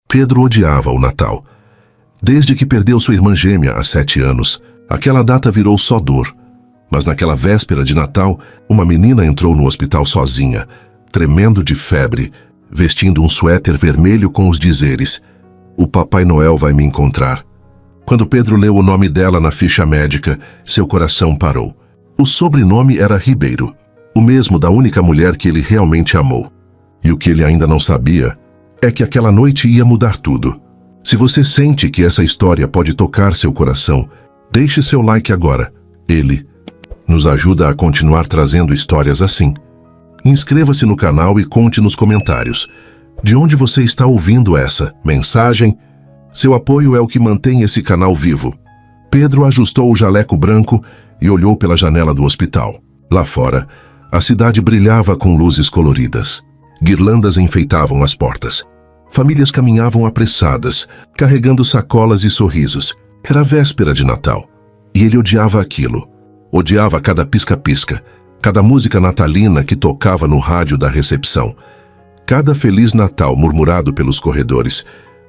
Pedro odiava o Natal. Desde que perdeu sua irmã gêmea há 7 anos, aquela data virou só dor. Mas naquela véspera de Natal, uma menina entrou no hospital sozinha, tremendo de febre, vestindo um suéter vermelho com os dizeres: "O Papai Noel vai me encontrar." Quando Pedro leu o nome dela na ficha médica, seu coração parou. O sobrenome era Ribeiro, o mesmo da única mulher que ele realmente amou. E o que ele ainda não sabia é que aquela noite ia mudar tudo. Se você sente que essa história pode tocar seu coração, deixe seu like agora. Ele nos ajuda a continuar trazendo histórias assim. Inscreva-se no canal e conte nos comentários de onde você está ouvindo essa mensagem. Seu apoio é o que mantém esse canal vivo. Pedro ajustou o jaleco branco e olhou pela janela do hospital. Lá fora, a cidade brilhava com luzes coloridas. Guirlandas enfeitavam as portas. Famílias caminhavam apressadas, carregando sacolas e sorrisos. Era véspera de Natal. E ele odiava aquilo. Odiava cada pisca-pisca, cada música natalina que tocava no rádio da recepção, cada Feliz Natal murmurado pelos corredores.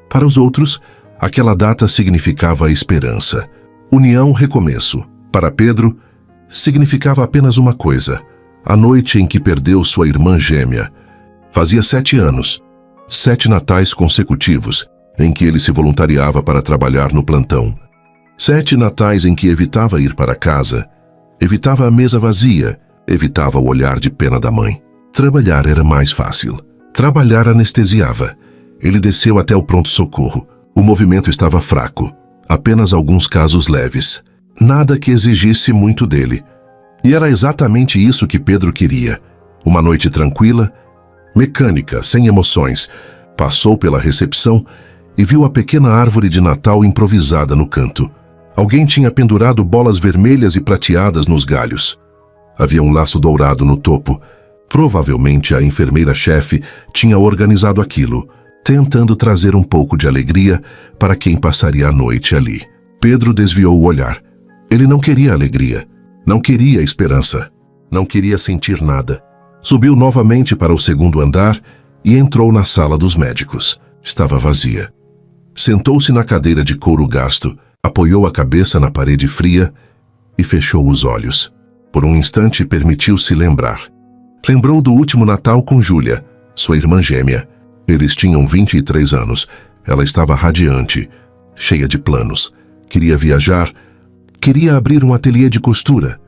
Para os outros, aquela data significava esperança, união, recomeço. Para Pedro, significava apenas uma coisa: a noite em que perdeu sua irmã gêmea. Fazia 7 anos, 7 natais consecutivos em que ele se voluntariava para trabalhar no plantão. 7 natais em que evitava ir para casa, evitava a mesa vazia, evitava o olhar de pena da mãe. Trabalhar era mais fácil. Trabalhar anestesiava. Ele desceu até o pronto-socorro. O movimento estava fraco. Apenas alguns casos leves. Nada que exigisse muito dele. E era exatamente isso que Pedro queria. Uma noite tranquila, mecânica, sem emoções. Passou pela recepção e viu a pequena árvore de Natal improvisada no canto. Alguém tinha pendurado bolas vermelhas e prateadas nos galhos. Havia um laço dourado no topo. Provavelmente a enfermeira-chefe tinha organizado aquilo, tentando trazer um pouco de alegria para quem passaria a noite ali. Pedro desviou o olhar. Ele não queria alegria, não queria esperança, não queria sentir nada. Subiu novamente para o 2º andar e entrou na sala dos médicos. Estava vazia. Sentou-se na cadeira de couro gasto, apoiou a cabeça na parede fria e fechou os olhos. Por um instante permitiu-se lembrar. Lembrou do último Natal com Júlia, sua irmã gêmea. Eles tinham 23 anos. Ela estava radiante, cheia de planos. Queria viajar, queria abrir um ateliê de costura,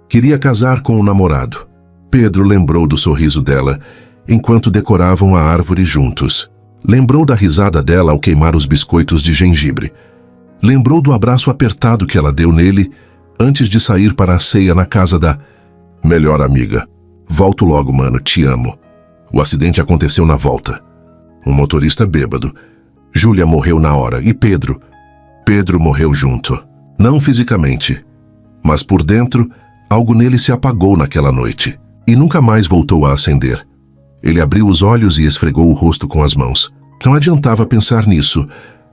queria casar com um namorado. Pedro lembrou do sorriso dela enquanto decoravam a árvore juntos. Lembrou da risada dela ao queimar os biscoitos de gengibre. Lembrou do abraço apertado que ela deu nele antes de sair para a ceia na casa da melhor amiga. "Volto logo, mano, te amo." O acidente aconteceu na volta. Um motorista bêbado. Júlia morreu na hora e Pedro morreu junto. Não fisicamente, mas por dentro, algo nele se apagou naquela noite e nunca mais voltou a acender. Ele abriu os olhos e esfregou o rosto com as mãos. Não adiantava pensar nisso,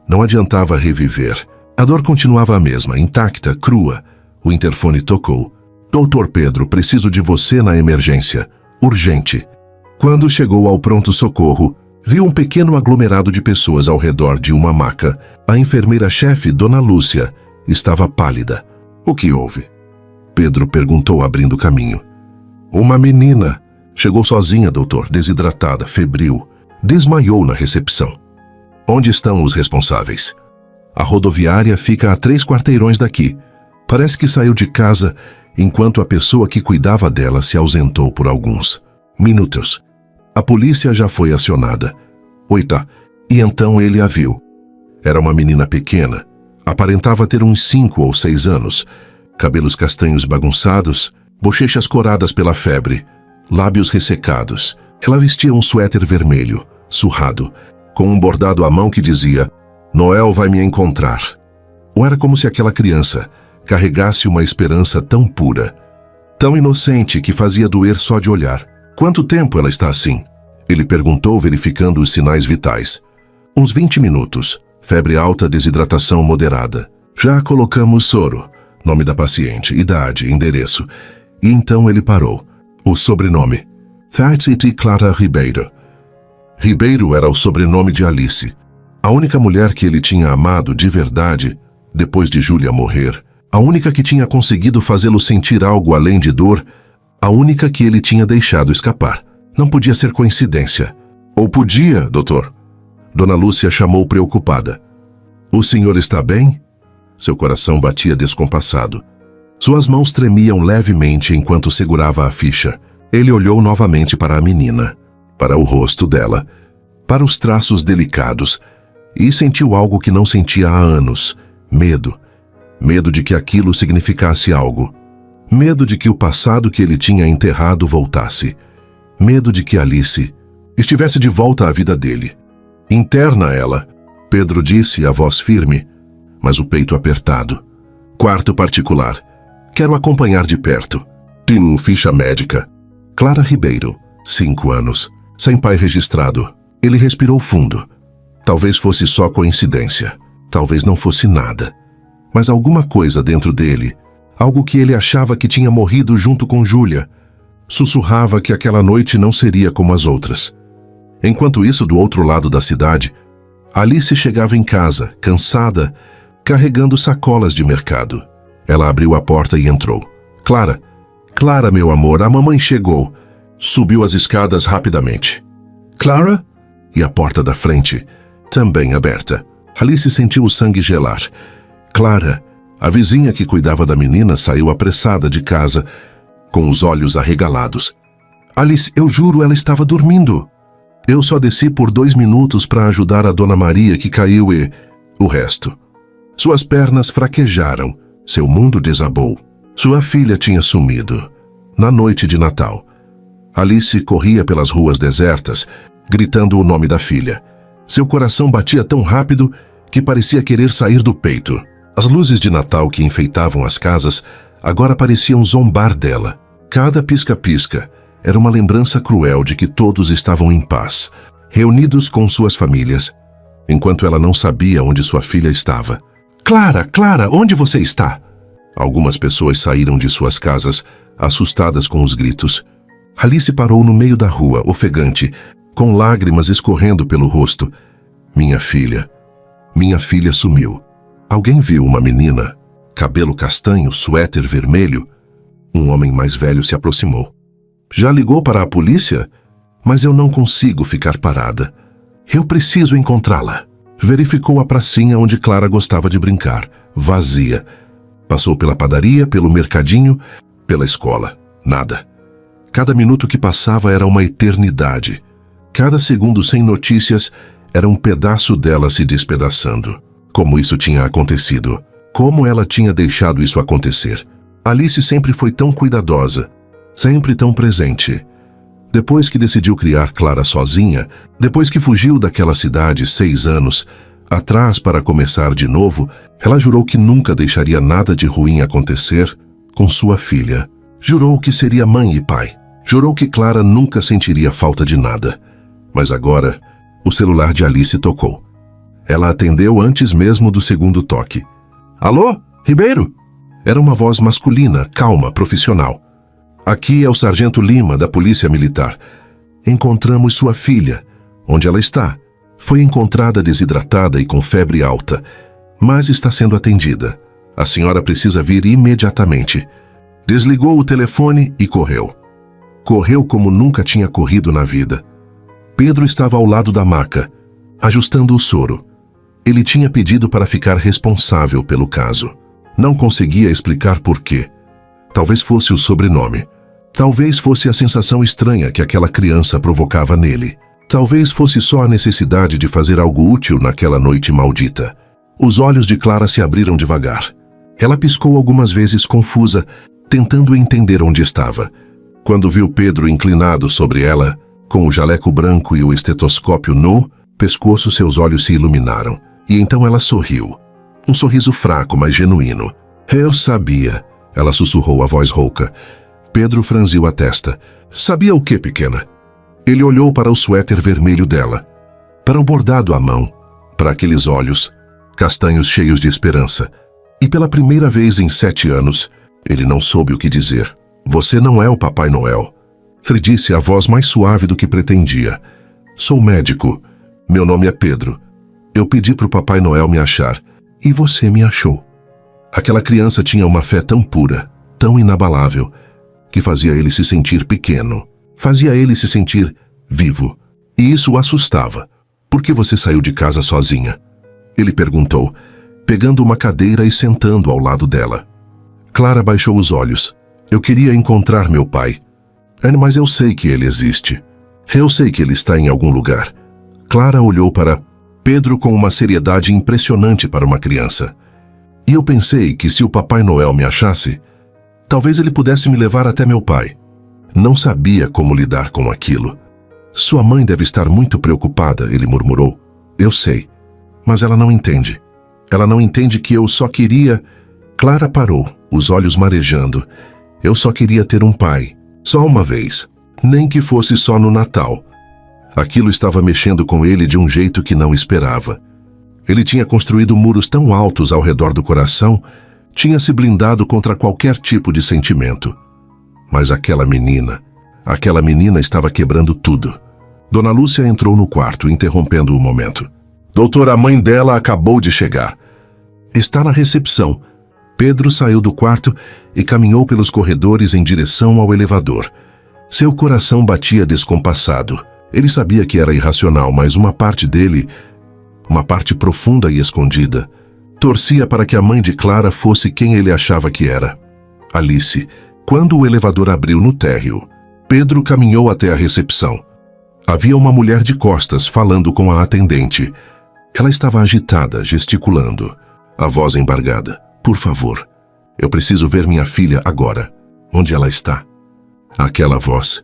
não adiantava reviver. A dor continuava a mesma, intacta, crua. O interfone tocou. "Doutor Pedro, preciso de você na emergência. Urgente." Quando chegou ao pronto-socorro, viu um pequeno aglomerado de pessoas ao redor de uma maca. A enfermeira-chefe, Dona Lúcia, estava pálida. "O que houve?" Pedro perguntou, abrindo caminho. "Uma menina. Chegou sozinha, doutor, desidratada, febril. Desmaiou na recepção." "Onde estão os responsáveis?" "A rodoviária fica a 3 quarteirões daqui. Parece que saiu de casa enquanto a pessoa que cuidava dela se ausentou por alguns minutos. A polícia já foi acionada." "Oita." E então ele a viu. Era uma menina pequena. Aparentava ter uns 5 ou 6 anos. Cabelos castanhos bagunçados, bochechas coradas pela febre, lábios ressecados. Ela vestia um suéter vermelho, surrado, com um bordado à mão que dizia: "Noel vai me encontrar." Ou era como se aquela criança carregasse uma esperança tão pura, tão inocente que fazia doer só de olhar. "Quanto tempo ela está assim?" Ele perguntou, verificando os sinais vitais. "Uns 20 minutos. Febre alta, desidratação moderada. Já colocamos soro." Nome da paciente, idade, endereço. E então ele parou. O sobrenome: Tati Clara Ribeiro. Ribeiro era o sobrenome de Alice. A única mulher que ele tinha amado de verdade, depois de Júlia morrer, a única que tinha conseguido fazê-lo sentir algo além de dor, a única que ele tinha deixado escapar. Não podia ser coincidência. Ou podia, doutor? Dona Lúcia chamou preocupada. O senhor está bem? Seu coração batia descompassado. Suas mãos tremiam levemente enquanto segurava a ficha. Ele olhou novamente para a menina, para o rosto dela, para os traços delicados, e sentiu algo que não sentia há anos. Medo. Medo de que aquilo significasse algo. Medo de que o passado que ele tinha enterrado voltasse. Medo de que Alice estivesse de volta à vida dele. Interna ela, Pedro disse, a voz firme, mas o peito apertado. Quarto particular. Quero acompanhar de perto. Tem ficha médica. Clara Ribeiro, 5 anos, sem pai registrado. Ele respirou fundo. Talvez fosse só coincidência. Talvez não fosse nada. Mas alguma coisa dentro dele, algo que ele achava que tinha morrido junto com Júlia, sussurrava que aquela noite não seria como as outras. Enquanto isso, do outro lado da cidade, Alice chegava em casa, cansada, carregando sacolas de mercado. Ela abriu a porta e entrou. Clara, meu amor, a mamãe chegou. Subiu as escadas rapidamente. Clara? E a porta da frente, também aberta. Alice sentiu o sangue gelar. Clara, a vizinha que cuidava da menina, saiu apressada de casa, com os olhos arregalados. Alice, eu juro, ela estava dormindo. Eu só desci por 2 minutos para ajudar a Dona Maria que caiu e... o resto. Suas pernas fraquejaram. Seu mundo desabou. Sua filha tinha sumido. Na noite de Natal. Alice corria pelas ruas desertas, gritando o nome da filha. Seu coração batia tão rápido que parecia querer sair do peito. As luzes de Natal que enfeitavam as casas agora pareciam zombar dela. Cada pisca-pisca era uma lembrança cruel de que todos estavam em paz, reunidos com suas famílias, enquanto ela não sabia onde sua filha estava. Clara, onde você está? Algumas pessoas saíram de suas casas, assustadas com os gritos. Alice parou no meio da rua, ofegante, com lágrimas escorrendo pelo rosto. Minha filha sumiu. Alguém viu uma menina, cabelo castanho, suéter vermelho? Um homem mais velho se aproximou. Já ligou para a polícia? Mas eu não consigo ficar parada. Eu preciso encontrá-la. Verificou a pracinha onde Clara gostava de brincar, vazia. Passou pela padaria, pelo mercadinho, pela escola. Nada. Cada minuto que passava era uma eternidade. Cada segundo sem notícias era um pedaço dela se despedaçando. Como isso tinha acontecido? Como ela tinha deixado isso acontecer? Alice sempre foi tão cuidadosa, sempre tão presente. Depois que decidiu criar Clara sozinha, depois que fugiu daquela cidade 6 anos atrás para começar de novo, ela jurou que nunca deixaria nada de ruim acontecer com sua filha. Jurou que seria mãe e pai. Jurou que Clara nunca sentiria falta de nada. Mas agora, o celular de Alice tocou. Ela atendeu antes mesmo do segundo toque. Alô, Ribeiro? Era uma voz masculina, calma, profissional. Aqui é o Sargento Lima, da Polícia Militar. Encontramos sua filha. Onde ela está? Foi encontrada desidratada e com febre alta, mas está sendo atendida. A senhora precisa vir imediatamente. Desligou o telefone e correu. Correu como nunca tinha corrido na vida. Pedro estava ao lado da maca, ajustando o soro. Ele tinha pedido para ficar responsável pelo caso. Não conseguia explicar por quê. Talvez fosse o sobrenome. Talvez fosse a sensação estranha que aquela criança provocava nele. Talvez fosse só a necessidade de fazer algo útil naquela noite maldita. Os olhos de Clara se abriram devagar. Ela piscou algumas vezes confusa, tentando entender onde estava. Quando viu Pedro inclinado sobre ela, com o jaleco branco e o estetoscópio no pescoço, seus olhos se iluminaram. E então ela sorriu. Um sorriso fraco, mas genuíno. Eu sabia, ela sussurrou a voz rouca. Pedro franziu a testa. Sabia o quê, pequena? Ele olhou para o suéter vermelho dela, para o bordado à mão, para aqueles olhos, castanhos cheios de esperança. E pela primeira vez em 7 anos, ele não soube o que dizer. Você não é o Papai Noel. Ele disse a voz mais suave do que pretendia. Sou médico. Meu nome é Pedro. Eu pedi para o Papai Noel me achar, e você me achou. Aquela criança tinha uma fé tão pura, tão inabalável, que fazia ele se sentir pequeno, fazia ele se sentir vivo. E isso o assustava. Por que você saiu de casa sozinha? Ele perguntou, pegando uma cadeira e sentando ao lado dela. Clara baixou os olhos. Eu queria encontrar meu pai. Mas eu sei que ele existe. Eu sei que ele está em algum lugar. Clara olhou para Pedro com uma seriedade impressionante para uma criança. E eu pensei que se o Papai Noel me achasse, talvez ele pudesse me levar até meu pai. Não sabia como lidar com aquilo. Sua mãe deve estar muito preocupada, ele murmurou. Eu sei, mas ela não entende. Ela não entende que eu só queria... Clara parou, os olhos marejando. Eu só queria ter um pai, só uma vez, nem que fosse só no Natal. Aquilo estava mexendo com ele de um jeito que não esperava. Ele tinha construído muros tão altos ao redor do coração, tinha se blindado contra qualquer tipo de sentimento. Mas aquela menina estava quebrando tudo. Dona Lúcia entrou no quarto, interrompendo o momento. Doutora, a mãe dela acabou de chegar. Está na recepção. Pedro saiu do quarto e caminhou pelos corredores em direção ao elevador. Seu coração batia descompassado. Ele sabia que era irracional, mas uma parte dele, uma parte profunda e escondida, torcia para que a mãe de Clara fosse quem ele achava que era. Alice. Quando o elevador abriu no térreo, Pedro caminhou até a recepção. Havia uma mulher de costas falando com a atendente. Ela estava agitada, gesticulando, a voz embargada. Por favor, eu preciso ver minha filha agora. Onde ela está? Aquela voz.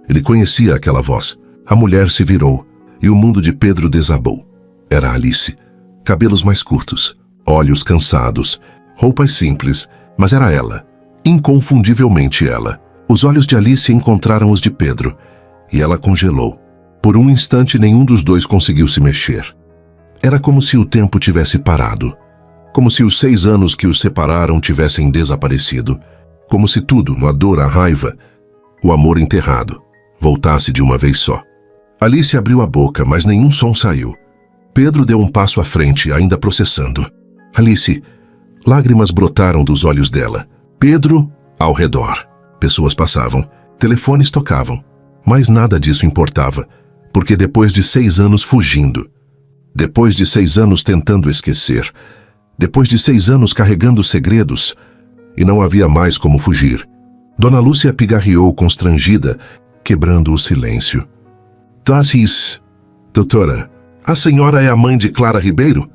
Ele conhecia aquela voz. A mulher se virou e o mundo de Pedro desabou. Era Alice. Cabelos mais curtos, olhos cansados, roupas simples, mas era ela. Inconfundivelmente ela. Os olhos de Alice encontraram os de Pedro e ela congelou. Por um instante nenhum dos dois conseguiu se mexer. Era como se o tempo tivesse parado. Como se os 6 anos que os separaram tivessem desaparecido. Como se tudo, a dor, a raiva, o amor enterrado, voltasse de uma vez só. Alice abriu a boca, mas nenhum som saiu. Pedro deu um passo à frente, ainda processando. Alice. Lágrimas brotaram dos olhos dela. Pedro, ao redor. Pessoas passavam, telefones tocavam. Mas nada disso importava, porque depois de 6 anos fugindo, depois de 6 anos tentando esquecer, depois de 6 anos carregando segredos, e não havia mais como fugir. Dona Lúcia pigarreou constrangida, quebrando o silêncio. Tassis, doutora, a senhora é a mãe de Clara Ribeiro?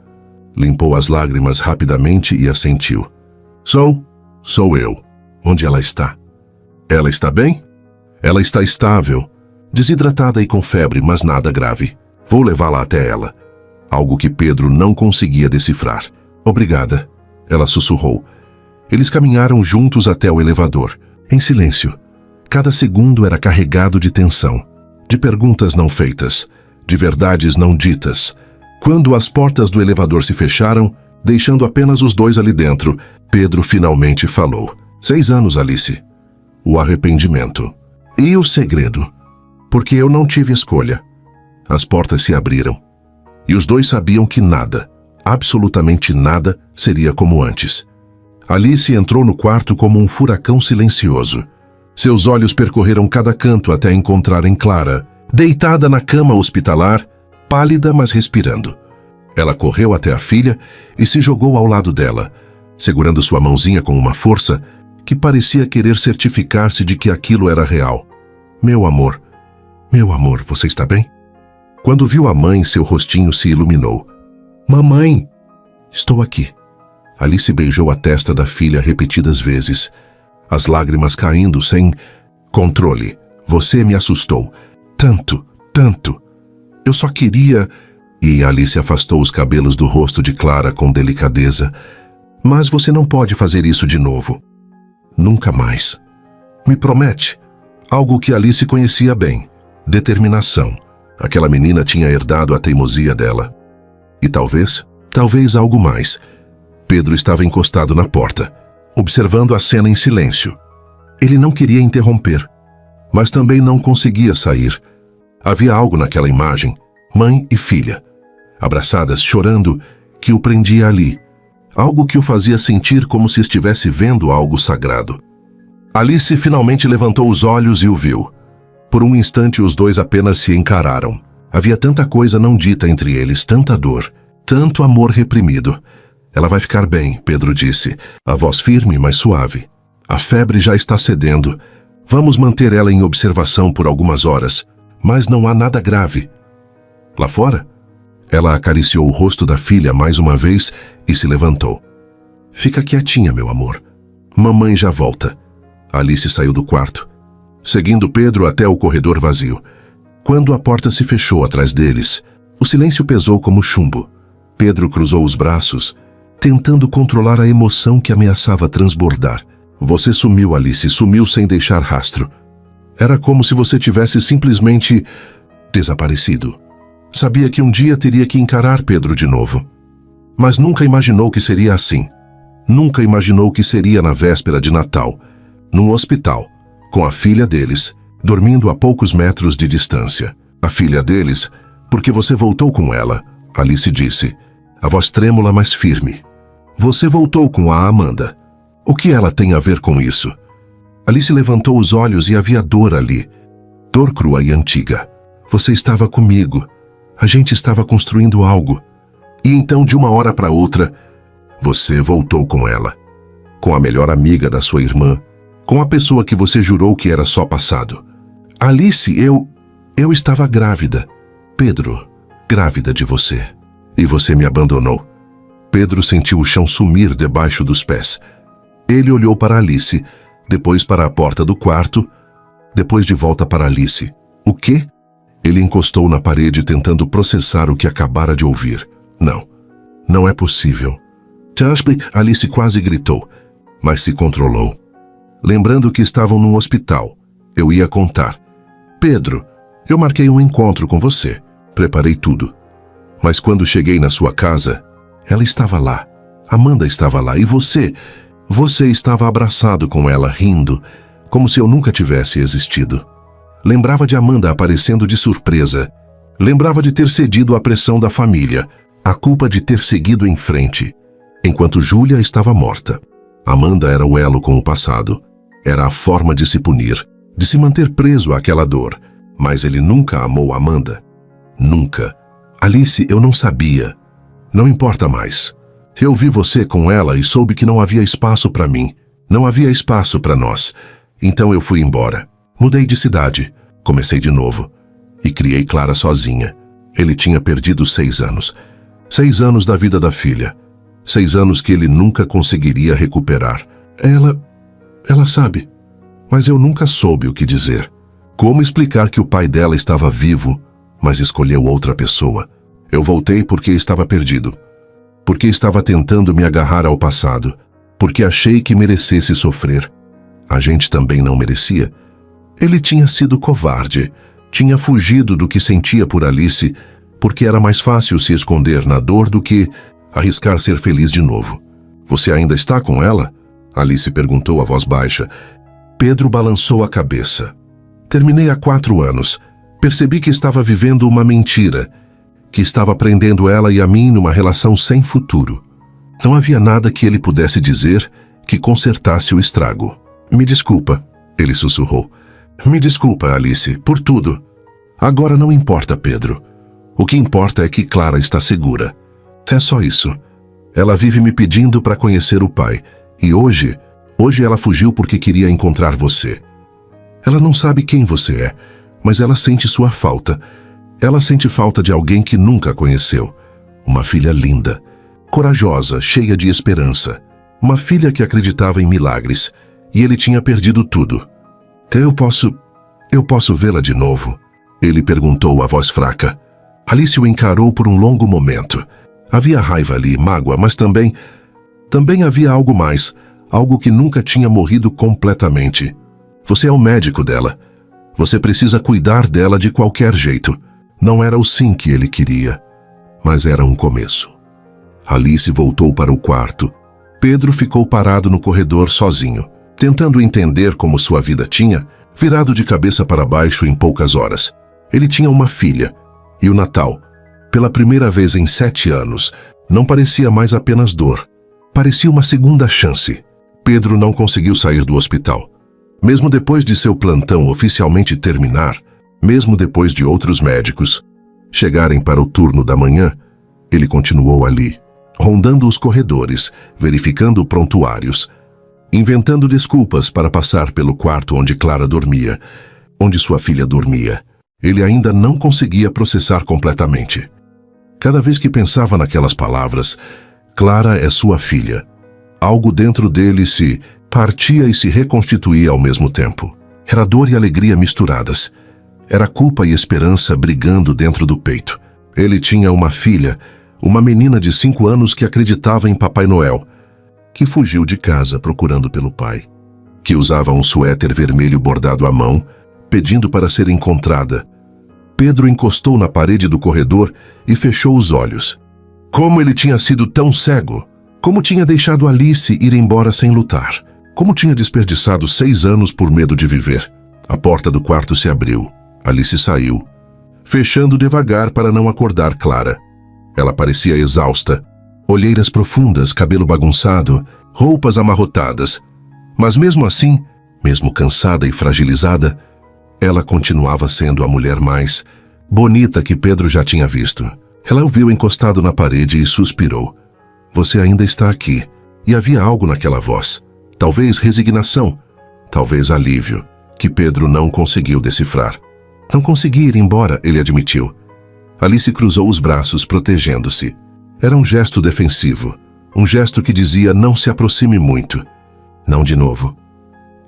Limpou as lágrimas rapidamente e assentiu. Sou eu. Onde ela está? Ela está bem? Ela está estável, desidratada e com febre, mas nada grave. Vou levá-la até ela. Algo que Pedro não conseguia decifrar. Obrigada, ela sussurrou. Eles caminharam juntos até o elevador, em silêncio. Cada segundo era carregado de tensão, de perguntas não feitas, de verdades não ditas. Quando as portas do elevador se fecharam, deixando apenas os dois ali dentro, Pedro finalmente falou. 6 anos, Alice. O arrependimento. E o segredo? Porque eu não tive escolha. As portas se abriram. E os dois sabiam que nada, absolutamente nada, seria como antes. Alice entrou no quarto como um furacão silencioso. Seus olhos percorreram cada canto até encontrarem Clara, deitada na cama hospitalar, pálida mas respirando. Ela correu até a filha e se jogou ao lado dela, segurando sua mãozinha com uma força que parecia querer certificar-se de que aquilo era real. Meu amor, você está bem? Quando viu a mãe, seu rostinho se iluminou. Mamãe! Estou aqui. Alice beijou a testa da filha repetidas vezes, as lágrimas caindo sem controle. Você me assustou. Tanto, tanto. Eu só queria... E Alice afastou os cabelos do rosto de Clara com delicadeza. Mas você não pode fazer isso de novo. Nunca mais. Me promete. Algo que Alice conhecia bem. Determinação. Aquela menina tinha herdado a teimosia dela. E talvez algo mais. Pedro estava encostado na porta, observando a cena em silêncio. Ele não queria interromper, mas também não conseguia sair. Havia algo naquela imagem, mãe e filha. abraçadas, chorando, que o prendia ali. Algo que o fazia sentir como se estivesse vendo algo sagrado. Alice finalmente levantou os olhos e o viu. Por um instante os dois apenas se encararam. Havia tanta coisa não dita entre eles, tanta dor, tanto amor reprimido. Ela vai ficar bem, Pedro disse, a voz firme, mas suave. A febre já está cedendo. Vamos manter ela em observação por algumas horas, mas não há nada grave. Lá fora? Ela acariciou o rosto da filha mais uma vez e se levantou. Fica quietinha, meu amor. Mamãe já volta. Alice saiu do quarto, seguindo Pedro até o corredor vazio. Quando a porta se fechou atrás deles, o silêncio pesou como chumbo. Pedro cruzou os braços, tentando controlar a emoção que ameaçava transbordar. Você sumiu, Alice, sumiu sem deixar rastro. Era como se você tivesse simplesmente desaparecido. Sabia que um dia teria que encarar Pedro de novo. Mas nunca imaginou que seria assim. Nunca imaginou que seria na véspera de Natal, num hospital, com a filha deles, dormindo a poucos metros de distância. A filha deles, porque você voltou com ela, Alice disse, a voz trêmula, mas firme. Você voltou com a Amanda. O que ela tem a ver com isso? Alice levantou os olhos e havia dor ali. Dor crua e antiga. Você estava comigo. A gente estava construindo algo. E então, de uma hora para outra, você voltou com ela. Com a melhor amiga da sua irmã. Com a pessoa que você jurou que era só passado. Alice, eu estava grávida. Pedro, grávida de você. E você me abandonou. Pedro sentiu o chão sumir debaixo dos pés. Ele olhou para Alice, depois para a porta do quarto, depois de volta para Alice. O quê? Ele encostou na parede tentando processar o que acabara de ouvir. Não, não é possível. Chaspley, Alice quase gritou, mas se controlou. Lembrando que estavam num hospital, eu ia contar. Pedro, eu marquei um encontro com você. Preparei tudo. Mas quando cheguei na sua casa, ela estava lá. Amanda estava lá e você estava abraçado com ela, rindo, como se eu nunca tivesse existido. Lembrava de Amanda aparecendo de surpresa. Lembrava de ter cedido à pressão da família, a culpa de ter seguido em frente, enquanto Júlia estava morta. Amanda era o elo com o passado. Era a forma de se punir, de se manter preso àquela dor. Mas ele nunca amou Amanda. Nunca. Alice, eu não sabia. Não importa mais. Eu vi você com ela e soube que não havia espaço para mim. Não havia espaço para nós. Então eu fui embora. Mudei de cidade. Comecei de novo. E criei Clara sozinha. Ele tinha perdido 6 anos. 6 anos da vida da filha. 6 anos que ele nunca conseguiria recuperar. Ela sabe. Mas eu nunca soube o que dizer. Como explicar que o pai dela estava vivo, mas escolheu outra pessoa? Eu voltei porque estava perdido. Porque estava tentando me agarrar ao passado. Porque achei que merecesse sofrer. A gente também não merecia. Ele tinha sido covarde. Tinha fugido do que sentia por Alice, porque era mais fácil se esconder na dor do que arriscar ser feliz de novo. Você ainda está com ela? Alice perguntou a voz baixa. Pedro balançou a cabeça. Terminei há 4 anos. Percebi que estava vivendo uma mentira, que estava prendendo ela e a mim numa relação sem futuro. Não havia nada que ele pudesse dizer que consertasse o estrago. Me desculpa, ele sussurrou. Me desculpa, Alice, por tudo. Agora não importa, Pedro. O que importa é que Clara está segura. É só isso. Ela vive me pedindo para conhecer o pai. E hoje ela fugiu porque queria encontrar você. Ela não sabe quem você é, mas ela sente sua falta. Ela sente falta de alguém que nunca conheceu. Uma filha linda, corajosa, cheia de esperança. Uma filha que acreditava em milagres. E ele tinha perdido tudo. Eu posso vê-la de novo? Ele perguntou a voz fraca. Alice o encarou por um longo momento. Havia raiva ali, mágoa, mas também havia algo mais, algo que nunca tinha morrido completamente. Você é o médico dela. Você precisa cuidar dela de qualquer jeito. Não era o sim que ele queria, mas era um começo. Alice voltou para o quarto. Pedro ficou parado no corredor sozinho, tentando entender como sua vida tinha virado de cabeça para baixo em poucas horas. Ele tinha uma filha, e o Natal. Pela primeira vez em 7 anos, não parecia mais apenas dor. Parecia uma segunda chance. Pedro não conseguiu sair do hospital. Mesmo depois de seu plantão oficialmente terminar, mesmo depois de outros médicos chegarem para o turno da manhã, ele continuou ali, rondando os corredores, verificando prontuários, inventando desculpas para passar pelo quarto onde Clara dormia, onde sua filha dormia. Ele ainda não conseguia processar completamente. Cada vez que pensava naquelas palavras, Clara é sua filha, algo dentro dele se partia e se reconstituía ao mesmo tempo. Era dor e alegria misturadas. Era culpa e esperança brigando dentro do peito. Ele tinha uma filha, uma menina de 5 anos que acreditava em Papai Noel, que fugiu de casa procurando pelo pai, que usava um suéter vermelho bordado à mão, pedindo para ser encontrada. Pedro encostou na parede do corredor e fechou os olhos. Como ele tinha sido tão cego! Como tinha deixado Alice ir embora sem lutar! Como tinha desperdiçado 6 anos por medo de viver! A porta do quarto se abriu. Alice saiu, fechando devagar para não acordar Clara. Ela parecia exausta. Olheiras profundas, cabelo bagunçado, roupas amarrotadas. Mas mesmo assim, mesmo cansada e fragilizada, ela continuava sendo a mulher mais bonita que Pedro já tinha visto. Ela o viu encostado na parede e suspirou. Você ainda está aqui. E havia algo naquela voz. Talvez resignação, talvez alívio, que Pedro não conseguiu decifrar. Não consegui ir embora, ele admitiu. Alice cruzou os braços, protegendo-se. Era um gesto defensivo, um gesto que dizia não se aproxime muito. Não de novo.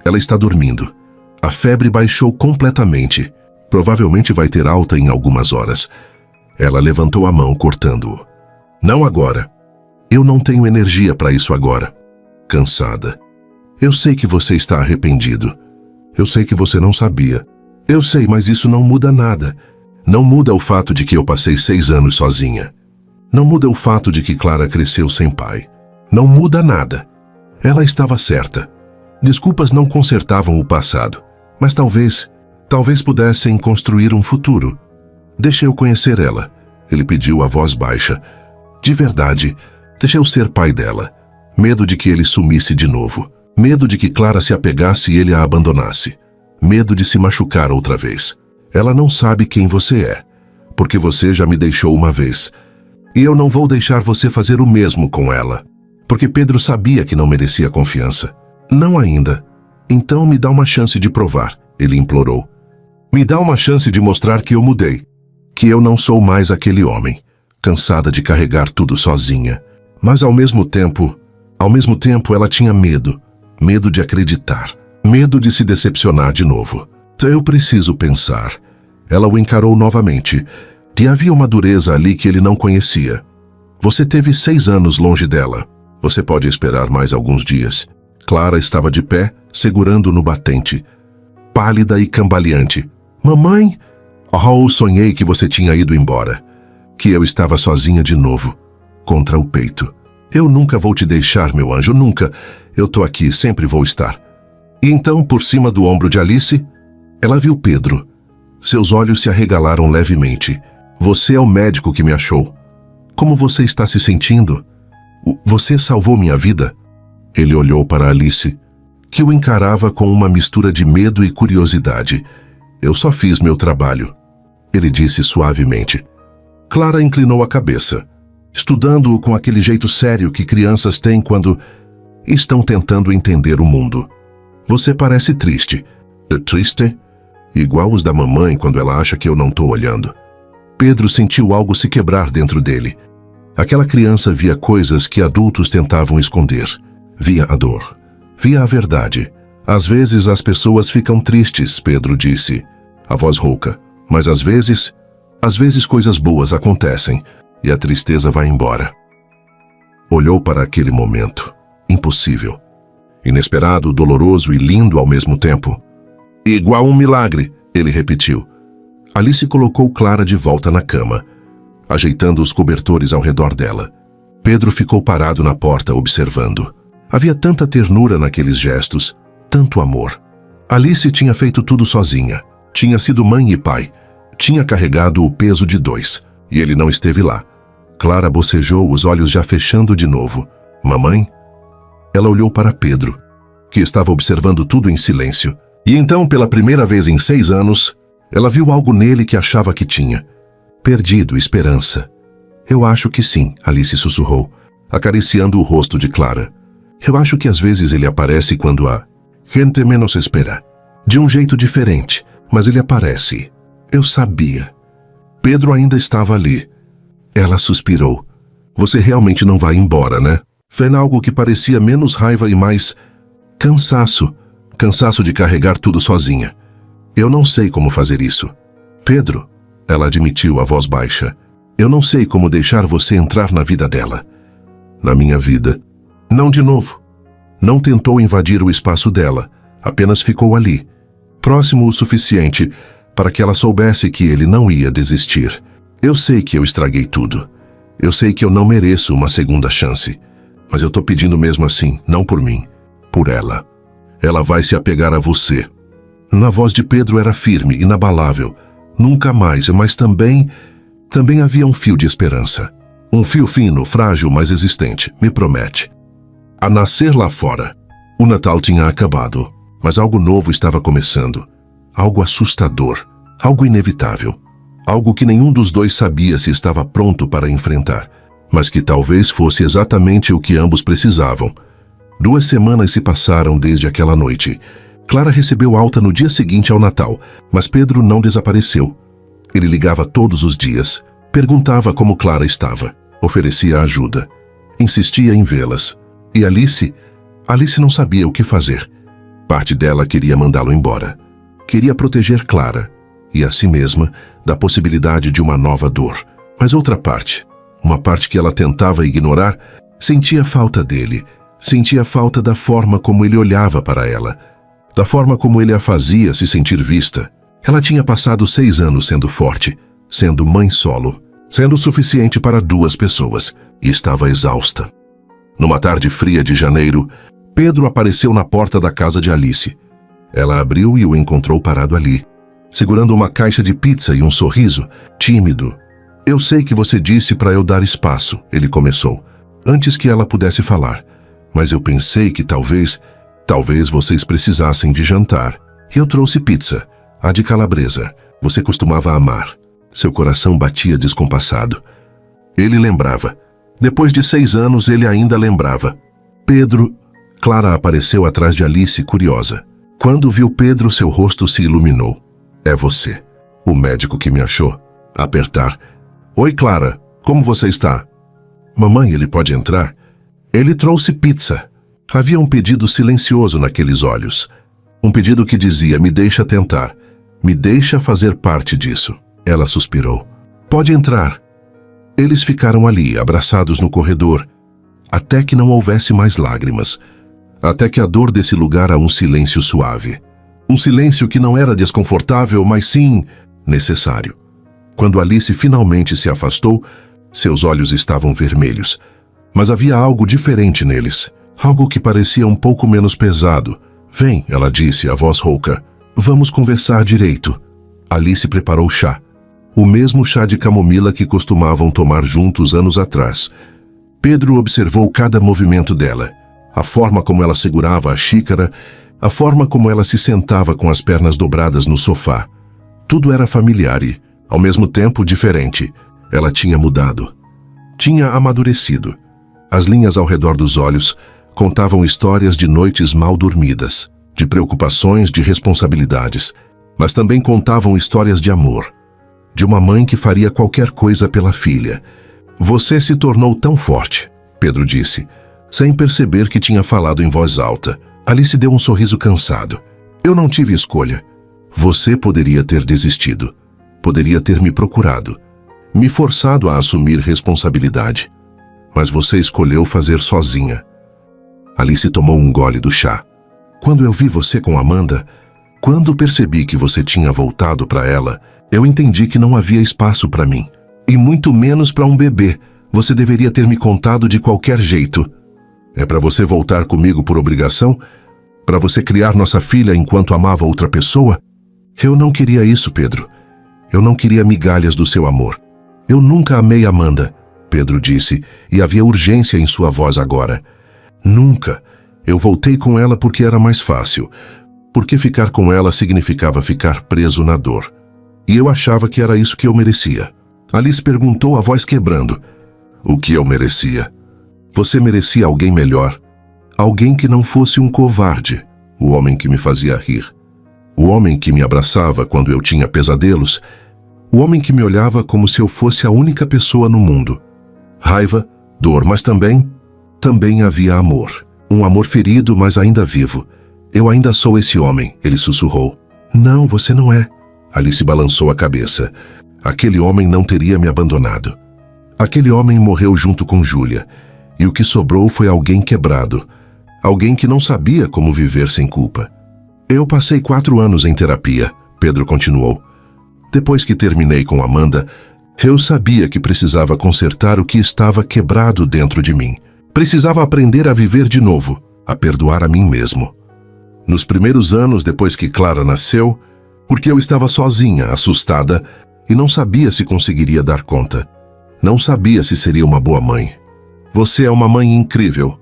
Ela está dormindo. A febre baixou completamente. Provavelmente vai ter alta em algumas horas. Ela levantou a mão, cortando-o. Não agora. Eu não tenho energia para isso agora. Cansada. Eu sei que você está arrependido. Eu sei que você não sabia. Eu sei, mas isso não muda nada. Não muda o fato de que eu passei 6 anos sozinha. Não muda o fato de que Clara cresceu sem pai. Não muda nada. Ela estava certa. Desculpas não consertavam o passado, mas talvez pudessem construir um futuro. Deixe eu conhecer ela, ele pediu a voz baixa. De verdade, deixe eu ser pai dela. Medo de que ele sumisse de novo. Medo de que Clara se apegasse e ele a abandonasse. Medo de se machucar outra vez. Ela não sabe quem você é, porque você já me deixou uma vez. E eu não vou deixar você fazer o mesmo com ela. Porque Pedro sabia que não merecia confiança. Não ainda. Então me dá uma chance de provar, ele implorou. Me dá uma chance de mostrar que eu mudei. Que eu não sou mais aquele homem, cansada de carregar tudo sozinha. Mas ao mesmo tempo ela tinha medo. Medo de acreditar. Medo de se decepcionar de novo. Eu preciso pensar. Ela o encarou novamente. E havia uma dureza ali que ele não conhecia. Você teve 6 anos longe dela. Você pode esperar mais alguns dias. Clara estava de pé, segurando no batente. Pálida e cambaleante. Mamãe? Oh, sonhei que você tinha ido embora. Que eu estava sozinha de novo. Contra o peito. Eu nunca vou te deixar, meu anjo, nunca. Eu tô aqui, sempre vou estar. E então, por cima do ombro de Alice, ela viu Pedro. Seus olhos se arregalaram levemente. Você é o médico que me achou. Como você está se sentindo? Você salvou minha vida? Ele olhou para Alice, que o encarava com uma mistura de medo e curiosidade. Eu só fiz meu trabalho, ele disse suavemente. Clara inclinou a cabeça, estudando-o com aquele jeito sério que crianças têm quando estão tentando entender o mundo. Você parece triste. Triste? Igual os da mamãe quando ela acha que eu não estou olhando. Pedro sentiu algo se quebrar dentro dele. Aquela criança via coisas que adultos tentavam esconder. Via a dor. Via a verdade. Às vezes as pessoas ficam tristes, Pedro disse, a voz rouca. Mas às vezes coisas boas acontecem e a tristeza vai embora. Olhou para aquele momento. Impossível. Inesperado, doloroso e lindo ao mesmo tempo. Igual um milagre, ele repetiu. Alice colocou Clara de volta na cama, ajeitando os cobertores ao redor dela. Pedro ficou parado na porta observando. Havia tanta ternura naqueles gestos, tanto amor. Alice tinha feito tudo sozinha. Tinha sido mãe e pai. Tinha carregado o peso de 2. E ele não esteve lá. Clara bocejou, os olhos já fechando de novo. Mamãe? Ela olhou para Pedro, que estava observando tudo em silêncio. E então, pela primeira vez em 6 anos, ela viu algo nele que achava que tinha. Perdido, esperança. Eu acho que sim, Alice sussurrou, acariciando o rosto de Clara. Eu acho que às vezes ele aparece quando a gente menos espera. De um jeito diferente, mas ele aparece. Eu sabia. Pedro ainda estava ali. Ela suspirou. Você realmente não vai embora, né? Foi algo que parecia menos raiva e mais cansaço. Cansaço de carregar tudo sozinha. Eu não sei como fazer isso. Pedro, ela admitiu a voz baixa. Eu não sei como deixar você entrar na vida dela. Na minha vida. Não de novo. Não tentou invadir o espaço dela. Apenas ficou ali. Próximo o suficiente para que ela soubesse que ele não ia desistir. Eu sei que eu estraguei tudo. Eu sei que eu não mereço uma segunda chance. Mas eu tô pedindo mesmo assim, não por mim, por ela. Ela vai se apegar a você. Na voz de Pedro era firme, inabalável. Nunca mais, mas também havia um fio de esperança. Um fio fino, frágil, mas existente, me promete. A nascer lá fora. O Natal tinha acabado, mas algo novo estava começando. Algo assustador, algo inevitável. Algo que nenhum dos dois sabia se estava pronto para enfrentar, mas que talvez fosse exatamente o que ambos precisavam. 2 semanas se passaram desde aquela noite. Clara recebeu alta no dia seguinte ao Natal, mas Pedro não desapareceu. Ele ligava todos os dias, perguntava como Clara estava, oferecia ajuda, insistia em vê-las. E Alice não sabia o que fazer. Parte dela queria mandá-lo embora. Queria proteger Clara e a si mesma da possibilidade de uma nova dor. Mas outra parte, uma parte que ela tentava ignorar, sentia falta dele, sentia falta da forma como ele olhava para ela, da forma como ele a fazia se sentir vista. Ela tinha passado 6 anos sendo forte, sendo mãe solo, sendo suficiente para 2 pessoas, e estava exausta. Numa tarde fria de janeiro, Pedro apareceu na porta da casa de Alice. Ela abriu e o encontrou parado ali, segurando uma caixa de pizza e um sorriso, tímido. Eu sei que você disse para eu dar espaço, ele começou, antes que ela pudesse falar. Mas eu pensei que talvez vocês precisassem de jantar. E eu trouxe pizza, a de calabresa. Você costumava amar. Seu coração batia descompassado. Ele lembrava. Depois de 6 anos, ele ainda lembrava. Pedro... Clara apareceu atrás de Alice, curiosa. Quando viu Pedro, seu rosto se iluminou. É você. O médico que me achou. Apertar. Oi, Clara. Como você está? Mamãe, ele pode entrar? Ele trouxe pizza. Havia um pedido silencioso naqueles olhos. Um pedido que dizia, me deixa tentar. Me deixa fazer parte disso. Ela suspirou. Pode entrar. Eles ficaram ali, abraçados no corredor, até que não houvesse mais lágrimas. Até que a dor desse lugar a um silêncio suave. Um silêncio que não era desconfortável, mas sim necessário. Quando Alice finalmente se afastou, seus olhos estavam vermelhos. Mas havia algo diferente neles. Algo que parecia um pouco menos pesado. Vem, ela disse, a voz rouca. Vamos conversar direito. Alice preparou chá. O mesmo chá de camomila que costumavam tomar juntos anos atrás. Pedro observou cada movimento dela. A forma como ela segurava a xícara, a forma como ela se sentava com as pernas dobradas no sofá. Tudo era familiar e, ao mesmo tempo, diferente. Ela tinha mudado. Tinha amadurecido. As linhas ao redor dos olhos contavam histórias de noites mal dormidas, de preocupações, de responsabilidades, mas também contavam histórias de amor, de uma mãe que faria qualquer coisa pela filha. Você se tornou tão forte, Pedro disse, sem perceber que tinha falado em voz alta. Alice deu um sorriso cansado. Eu não tive escolha. Você poderia ter desistido. Poderia ter me procurado, me forçado a assumir responsabilidade. Mas você escolheu fazer sozinha. Alice tomou um gole do chá. Quando eu vi você com Amanda, quando percebi que você tinha voltado para ela, eu entendi que não havia espaço para mim. E muito menos para um bebê. Você deveria ter me contado de qualquer jeito. É para você voltar comigo por obrigação? Para você criar nossa filha enquanto amava outra pessoa? Eu não queria isso, Pedro. Eu não queria migalhas do seu amor. Eu nunca amei Amanda, Pedro disse, e havia urgência em sua voz agora. Nunca. Eu voltei com ela porque era mais fácil. Porque ficar com ela significava ficar preso na dor. E eu achava que era isso que eu merecia. Alice perguntou, a voz quebrando. O que eu merecia? Você merecia alguém melhor. Alguém que não fosse um covarde. O homem que me fazia rir. O homem que me abraçava quando eu tinha pesadelos. O homem que me olhava como se eu fosse a única pessoa no mundo. Raiva, dor, mas também havia amor. Um amor ferido, mas ainda vivo. Eu ainda sou esse homem, ele sussurrou. Não, você não é. Alice balançou a cabeça. Aquele homem não teria me abandonado. Aquele homem morreu junto com Júlia. E o que sobrou foi alguém quebrado. Alguém que não sabia como viver sem culpa. Eu passei 4 anos em terapia, Pedro continuou. Depois que terminei com Amanda, eu sabia que precisava consertar o que estava quebrado dentro de mim. Precisava aprender a viver de novo, a perdoar a mim mesmo. Nos primeiros anos depois que Clara nasceu, porque eu estava sozinha, assustada, e não sabia se conseguiria dar conta. Não sabia se seria uma boa mãe. Você é uma mãe incrível.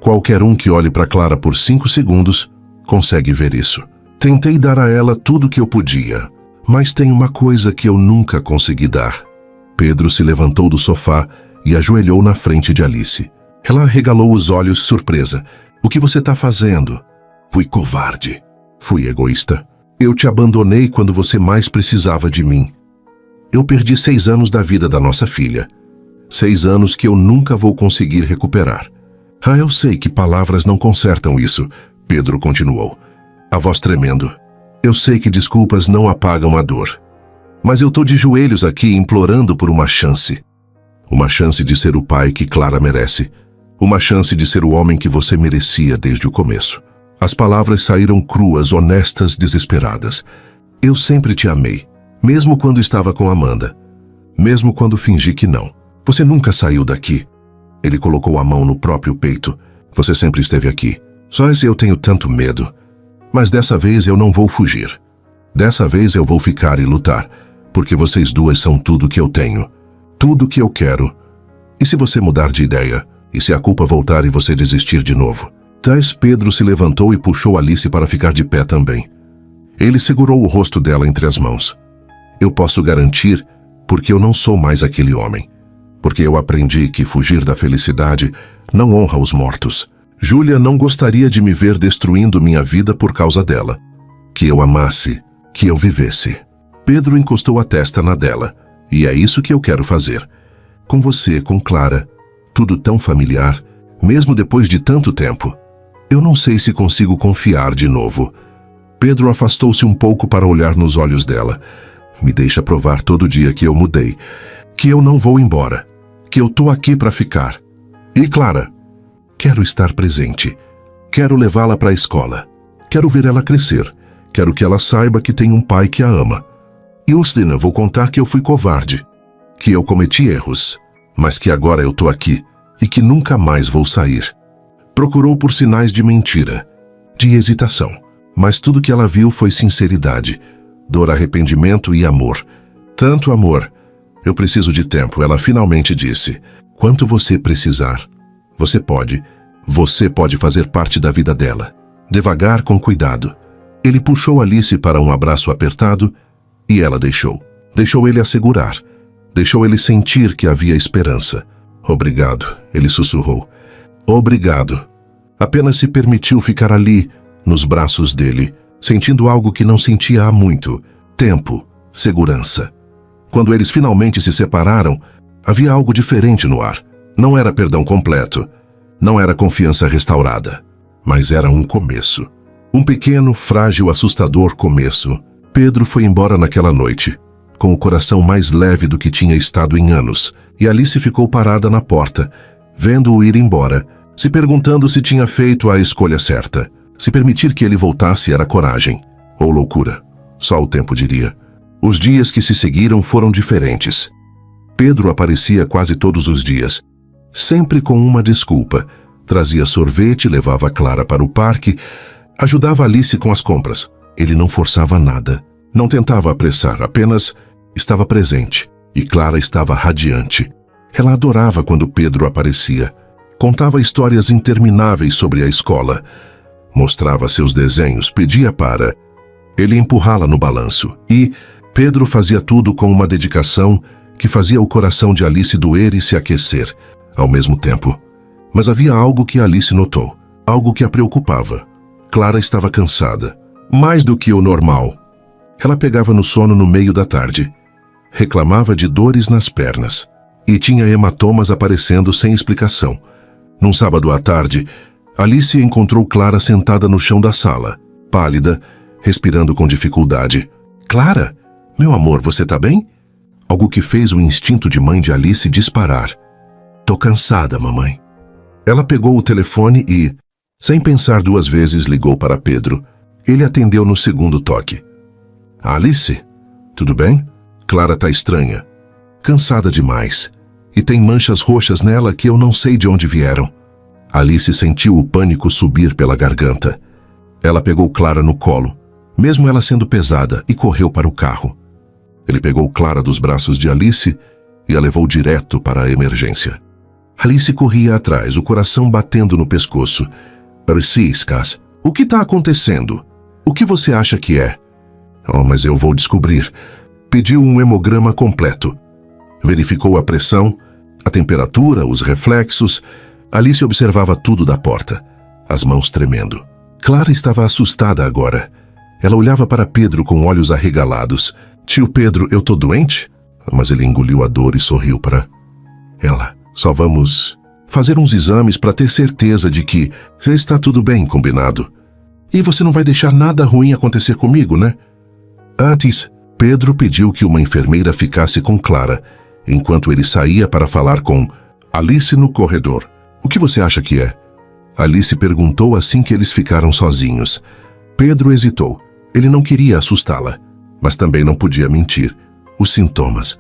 Qualquer um que olhe para Clara por 5 segundos consegue ver isso. Tentei dar a ela tudo o que eu podia, mas tem uma coisa que eu nunca consegui dar. Pedro se levantou do sofá e ajoelhou na frente de Alice. Ela regalou os olhos, surpresa. O que você está fazendo? Fui covarde. Fui egoísta. Eu te abandonei quando você mais precisava de mim. Eu perdi 6 anos da vida da nossa filha. 6 anos que eu nunca vou conseguir recuperar. Ah, eu sei que palavras não consertam isso, Pedro continuou, a voz tremendo. Eu sei que desculpas não apagam a dor. Mas eu tô de joelhos aqui implorando por uma chance. Uma chance de ser o pai que Clara merece. Uma chance de ser o homem que você merecia desde o começo. As palavras saíram cruas, honestas, desesperadas. Eu sempre te amei, mesmo quando estava com Amanda. Mesmo quando fingi que não. Você nunca saiu daqui. Ele colocou a mão no próprio peito. Você sempre esteve aqui. Só que eu tenho tanto medo. Mas dessa vez eu não vou fugir. Dessa vez eu vou ficar e lutar. Porque vocês duas são tudo que eu tenho. Tudo que eu quero. E se você mudar de ideia? E se a culpa voltar e você desistir de novo? Pedro se levantou e puxou Alice para ficar de pé também. Ele segurou o rosto dela entre as mãos. Eu posso garantir, porque eu não sou mais aquele homem. Porque eu aprendi que fugir da felicidade não honra os mortos. Júlia não gostaria de me ver destruindo minha vida por causa dela. Que eu amasse, que eu vivesse. Pedro encostou a testa na dela. E é isso que eu quero fazer. Com você, com Clara. Tudo tão familiar, mesmo depois de tanto tempo. Eu não sei se consigo confiar de novo. Pedro afastou-se um pouco para olhar nos olhos dela. Me deixa provar todo dia que eu mudei. Que eu não vou embora. Que eu tô aqui para ficar. E Clara? Quero estar presente. Quero levá-la para a escola. Quero ver ela crescer. Quero que ela saiba que tem um pai que a ama. E Ustina, vou contar que eu fui covarde. Que eu cometi erros. Mas que agora eu tô aqui. E que nunca mais vou sair. Procurou por sinais de mentira. De hesitação. Mas tudo que ela viu foi sinceridade. Dor, arrependimento e amor. Tanto amor. Eu preciso de tempo, ela finalmente disse. Quanto você precisar. Você pode fazer parte da vida dela. Devagar, com cuidado. Ele puxou Alice para um abraço apertado e ela deixou. Deixou ele a segurar. Deixou ele sentir que havia esperança. Obrigado, ele sussurrou. Obrigado. Apenas se permitiu ficar ali, nos braços dele, sentindo algo que não sentia há muito. Tempo, segurança. Quando eles finalmente se separaram, havia algo diferente no ar. Não era perdão completo. Não era confiança restaurada. Mas era um começo. Um pequeno, frágil, assustador começo. Pedro foi embora naquela noite, com o coração mais leve do que tinha estado em anos, e Alice ficou parada na porta, vendo-o ir embora, se perguntando se tinha feito a escolha certa. Se permitir que ele voltasse era coragem, ou loucura. Só o tempo diria. Os dias que se seguiram foram diferentes. Pedro aparecia quase todos os dias, sempre com uma desculpa. Trazia sorvete, levava Clara para o parque, ajudava Alice com as compras. Ele não forçava nada, não tentava apressar, apenas estava presente. e Clara estava radiante. Ela adorava quando Pedro aparecia. Contava histórias intermináveis sobre a escola. Mostrava seus desenhos, pedia para ele empurrá-la no balanço. E Pedro fazia tudo com uma dedicação que fazia o coração de Alice doer e se aquecer ao mesmo tempo. Mas havia algo que Alice notou, algo que a preocupava. Clara estava cansada, mais do que o normal. Ela pegava no sono no meio da tarde. Reclamava de dores nas pernas e tinha hematomas aparecendo sem explicação. Num sábado à tarde, Alice encontrou Clara sentada no chão da sala, pálida, respirando com dificuldade. Clara, meu amor, você tá bem? Algo que fez o instinto de mãe de Alice disparar. Tô cansada, mamãe. Ela pegou o telefone e, sem pensar duas vezes, ligou para Pedro. Ele atendeu no segundo toque. Alice, tudo bem? Clara tá estranha, cansada demais, e tem manchas roxas nela que eu não sei de onde vieram. Alice sentiu o pânico subir pela garganta. Ela pegou Clara no colo, mesmo ela sendo pesada, e correu para o carro. Ele pegou Clara dos braços de Alice e a levou direto para a emergência. Alice corria atrás, o coração batendo no pescoço. Arciscas, o que está acontecendo? O que você acha que é? Oh, mas eu vou descobrir. Pediu um hemograma completo. Verificou a pressão, a temperatura, os reflexos. Alice observava tudo da porta, as mãos tremendo. Clara estava assustada agora. Ela olhava para Pedro com olhos arregalados. Tio Pedro, eu tô doente? Mas ele engoliu a dor e sorriu para ela. Só vamos fazer uns exames para ter certeza de que está tudo bem, combinado. E você não vai deixar nada ruim acontecer comigo, né? Antes, Pedro pediu que uma enfermeira ficasse com Clara, enquanto ele saía para falar com Alice no corredor. O que você acha que é? Alice perguntou assim que eles ficaram sozinhos. Pedro hesitou. Ele não queria assustá-la, mas também não podia mentir. Os sintomas: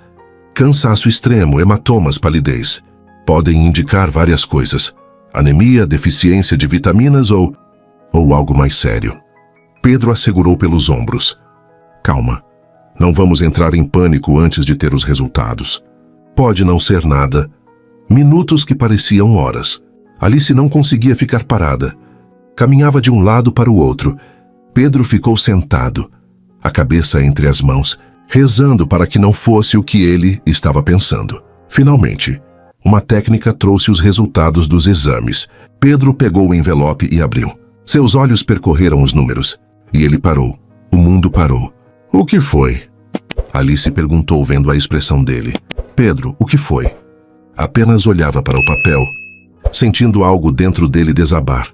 cansaço extremo, hematomas, palidez. Podem indicar várias coisas. Anemia, deficiência de vitaminas ou algo mais sério. Pedro a segurou pelos ombros. Calma. Não vamos entrar em pânico antes de ter os resultados. Pode não ser nada. Minutos que pareciam horas. Alice não conseguia ficar parada. Caminhava de um lado para o outro. Pedro ficou sentado, a cabeça entre as mãos, rezando para que não fosse o que ele estava pensando. Finalmente, uma técnica trouxe os resultados dos exames. Pedro pegou o envelope e abriu. Seus olhos percorreram os números. E ele parou. O mundo parou. O que foi? Alice perguntou, vendo a expressão dele. Pedro, o que foi? Apenas olhava para o papel, sentindo algo dentro dele desabar.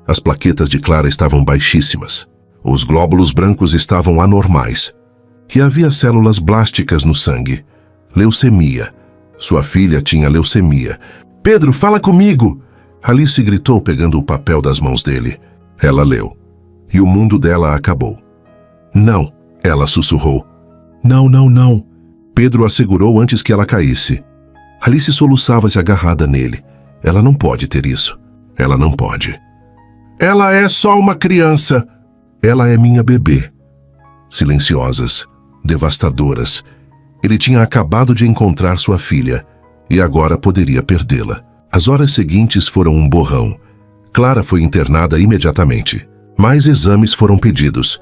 As plaquetas de Clara estavam baixíssimas. Os glóbulos brancos estavam anormais. E havia células blásticas no sangue. Leucemia. Sua filha tinha leucemia. Pedro, fala comigo! Alice gritou, pegando o papel das mãos dele. Ela leu. E o mundo dela acabou. Não, ela sussurrou. Não, não, não. Pedro a segurou antes que ela caísse. Alice soluçava-se agarrada nele. Ela não pode ter isso. Ela não pode. Ela é só uma criança. Ela é minha bebê. Silenciosas, devastadoras. Ele tinha acabado de encontrar sua filha e agora poderia perdê-la. As horas seguintes foram um borrão. Clara foi internada imediatamente. Mais exames foram pedidos.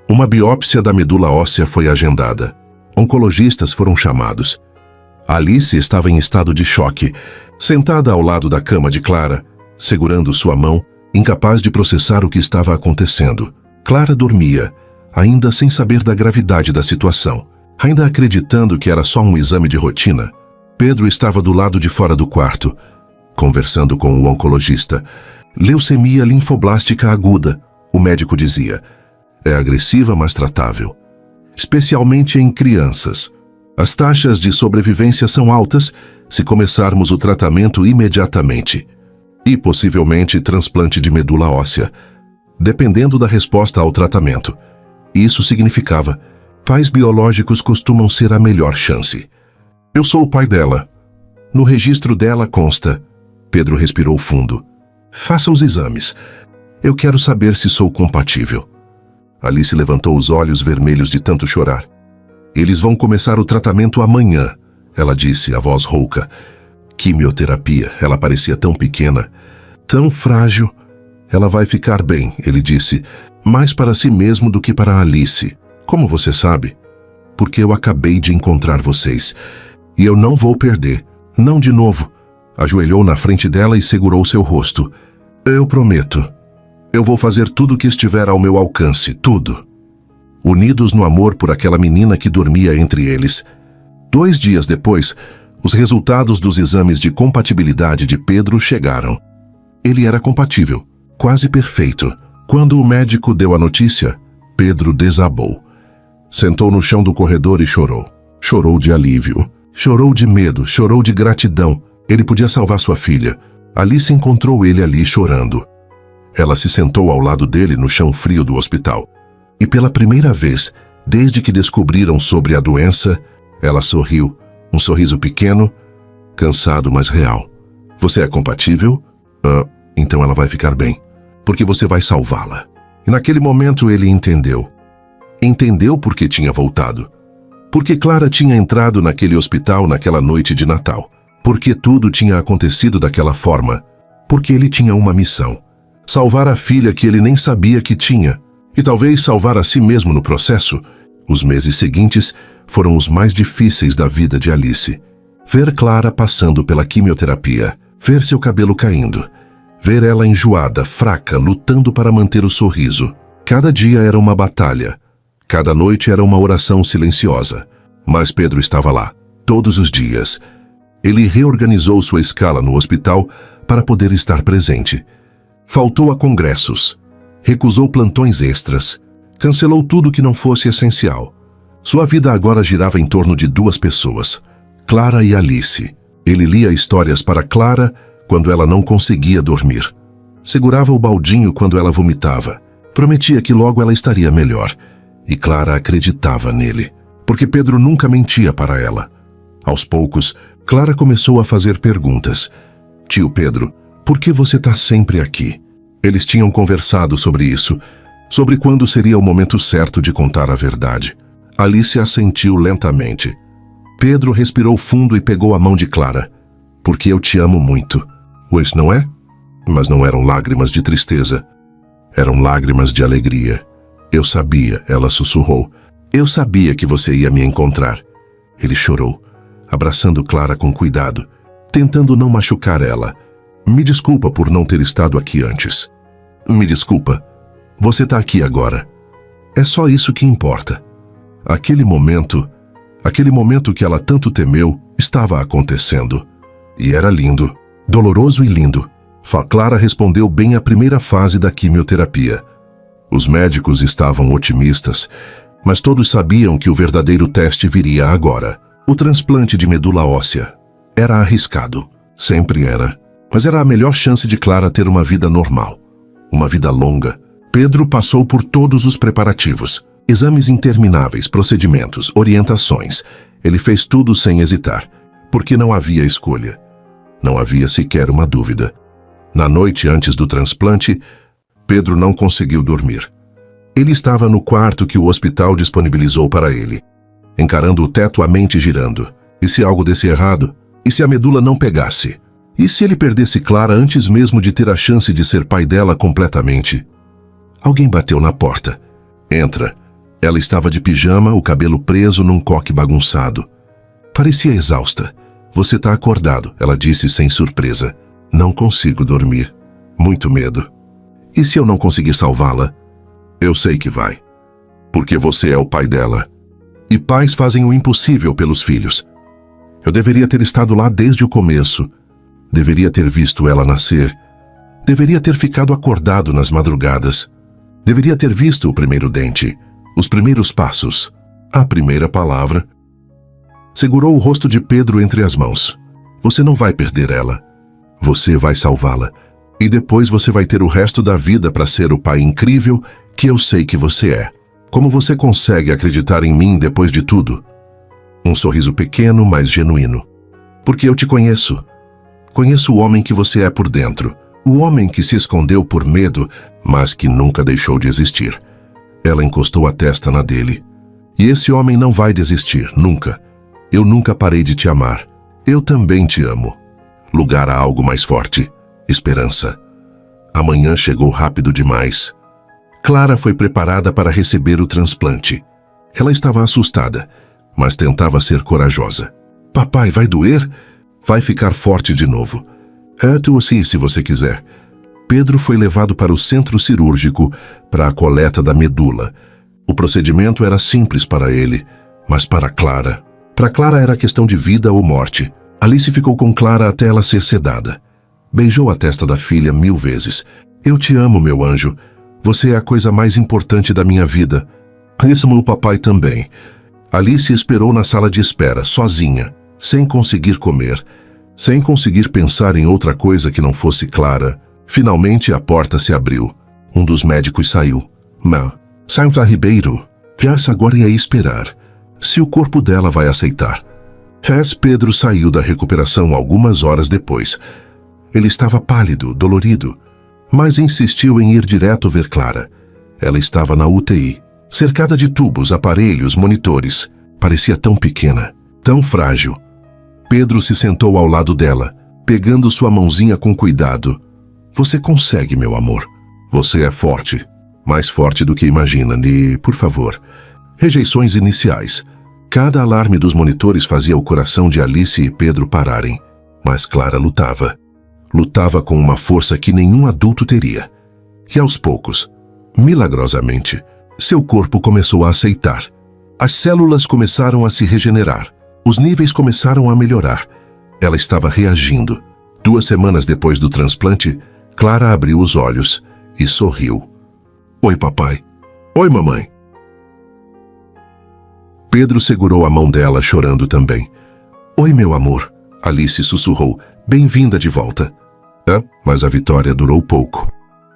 Uma biópsia da medula óssea foi agendada. Oncologistas foram chamados. Alice estava em estado de choque, sentada ao lado da cama de Clara, segurando sua mão, incapaz de processar o que estava acontecendo. Clara dormia, ainda sem saber da gravidade da situação, ainda acreditando que era só um exame de rotina. Pedro estava do lado de fora do quarto, conversando com o oncologista. Leucemia linfoblástica aguda, o médico dizia. É agressiva, mas tratável. Especialmente em crianças. As taxas de sobrevivência são altas se começarmos o tratamento imediatamente. E possivelmente transplante de medula óssea, dependendo da resposta ao tratamento. Isso significava: pais biológicos costumam ser a melhor chance. Eu sou o pai dela. No registro dela consta. Pedro respirou fundo. Faça os exames. Eu quero saber se sou compatível. Alice levantou os olhos vermelhos de tanto chorar. Eles vão começar o tratamento amanhã. ela disse, a voz rouca. Quimioterapia, ela parecia tão pequena, tão frágil. Ela vai ficar bem, ele disse, mais para si mesmo do que para Alice. Como você sabe? Porque eu acabei de encontrar vocês. E eu não vou perder. Não de novo. Ajoelhou na frente dela e segurou seu rosto. Eu prometo. Eu vou fazer tudo o que estiver ao meu alcance, tudo. Unidos no amor por aquela menina que dormia entre eles. 2 dias depois, os resultados dos exames de compatibilidade de Pedro chegaram. Ele era compatível, quase perfeito. Quando o médico deu a notícia, Pedro desabou. Sentou no chão do corredor e chorou. Chorou de alívio. Chorou de medo, chorou de gratidão. Ele podia salvar sua filha. Alice encontrou ele ali chorando. Ela se sentou ao lado dele no chão frio do hospital. E pela primeira vez, desde que descobriram sobre a doença, ela sorriu. Um sorriso pequeno, cansado, mas real. Você é compatível? Então ela vai ficar bem. Porque você vai salvá-la. E naquele momento ele entendeu. Entendeu por que tinha voltado. Porque Clara tinha entrado naquele hospital naquela noite de Natal. Porque tudo tinha acontecido daquela forma. Porque ele tinha uma missão. Salvar a filha que ele nem sabia que tinha. E talvez salvar a si mesmo no processo. Os meses seguintes foram os mais difíceis da vida de Alice. Ver Clara passando pela quimioterapia. Ver seu cabelo caindo. Ver ela enjoada, fraca, lutando para manter o sorriso. Cada dia era uma batalha. Cada noite era uma oração silenciosa. Mas Pedro estava lá, todos os dias. Ele reorganizou sua escala no hospital para poder estar presente. Faltou a congressos. Recusou plantões extras. Cancelou tudo que não fosse essencial. Sua vida agora girava em torno de 2 pessoas, Clara e Alice. Ele lia histórias para Clara quando ela não conseguia dormir. Segurava o baldinho quando ela vomitava. Prometia que logo ela estaria melhor. E Clara acreditava nele, porque Pedro nunca mentia para ela. Aos poucos, Clara começou a fazer perguntas. Tio Pedro, por que você está sempre aqui? Eles tinham conversado sobre isso, sobre quando seria o momento certo de contar a verdade. Alice assentiu lentamente. Pedro respirou fundo e pegou a mão de Clara. Porque eu te amo muito. Pois não é? Mas não eram lágrimas de tristeza. Eram lágrimas de alegria. Eu sabia, ela sussurrou. Eu sabia que você ia me encontrar. Ele chorou, abraçando Clara com cuidado, tentando não machucar ela. Me desculpa por não ter estado aqui antes. Me desculpa. Você está aqui agora. É só isso que importa. Aquele momento que ela tanto temeu, estava acontecendo. E era lindo, doloroso e lindo. Clara respondeu bem à primeira fase da quimioterapia. Os médicos estavam otimistas, mas todos sabiam que o verdadeiro teste viria agora. O transplante de medula óssea. Era arriscado, sempre era. Mas era a melhor chance de Clara ter uma vida normal. Uma vida longa. Pedro passou por todos os preparativos. Exames intermináveis, procedimentos, orientações. Ele fez tudo sem hesitar, porque não havia escolha. Não havia sequer uma dúvida. Na noite antes do transplante, Pedro não conseguiu dormir. Ele estava no quarto que o hospital disponibilizou para ele, encarando o teto, a mente girando. E se algo desse errado? E se a medula não pegasse? E se ele perdesse Clara antes mesmo de ter a chance de ser pai dela completamente? Alguém bateu na porta. Entra. Ela estava de pijama, o cabelo preso num coque bagunçado. Parecia exausta. Você está acordado, ela disse sem surpresa. Não consigo dormir. Muito medo. E se eu não conseguir salvá-la? Eu sei que vai. Porque você é o pai dela. E pais fazem o impossível pelos filhos. Eu deveria ter estado lá desde o começo. Deveria ter visto ela nascer. Deveria ter ficado acordado nas madrugadas. Deveria ter visto o primeiro dente, os primeiros passos, a primeira palavra. Segurou o rosto de Pedro entre as mãos. Você não vai perder ela. Você vai salvá-la. E depois você vai ter o resto da vida para ser o pai incrível que eu sei que você é. Como você consegue acreditar em mim depois de tudo? Um sorriso pequeno, mas genuíno. Porque eu te conheço. Conheço o homem que você é por dentro. O homem que se escondeu por medo, mas que nunca deixou de existir. Ela encostou a testa na dele. E esse homem não vai desistir, nunca. Eu nunca parei de te amar. Eu também te amo. Lugar a algo mais forte. Esperança. Amanhã chegou rápido demais. Clara foi preparada para receber o transplante. Ela estava assustada, mas tentava ser corajosa. Papai, vai doer? Vai ficar forte de novo. Tu sim, se você quiser. Pedro foi levado para o centro cirúrgico para a coleta da medula. O procedimento era simples para ele, mas para Clara era questão de vida ou morte. Alice ficou com Clara até ela ser sedada. Beijou a testa da filha 1000 vezes. Eu te amo, meu anjo. Você é a coisa mais importante da minha vida. Amo o papai também. Alice esperou na sala de espera, sozinha, sem conseguir comer, sem conseguir pensar em outra coisa que não fosse Clara. Finalmente a porta se abriu. Um dos médicos saiu. Santa Ribeiro, viesse agora e aí esperar. Se o corpo dela vai aceitar. Pedro saiu da recuperação algumas horas depois. Ele estava pálido, dolorido, mas insistiu em ir direto ver Clara. Ela estava na UTI, cercada de tubos, aparelhos, monitores. Parecia tão pequena, tão frágil. Pedro se sentou ao lado dela, pegando sua mãozinha com cuidado. Você consegue, meu amor. Você é forte. Mais forte do que imagina. E, por favor, rejeições iniciais. Cada alarme dos monitores fazia o coração de Alice e Pedro pararem. Mas Clara lutava. Lutava com uma força que nenhum adulto teria. E aos poucos, milagrosamente, seu corpo começou a aceitar. As células começaram a se regenerar. Os níveis começaram a melhorar. Ela estava reagindo. 2 semanas depois do transplante, Clara abriu os olhos e sorriu. Oi, papai. Oi, mamãe. Pedro segurou a mão dela, chorando também. Oi, meu amor. Alice sussurrou. Bem-vinda de volta. Mas a vitória durou pouco.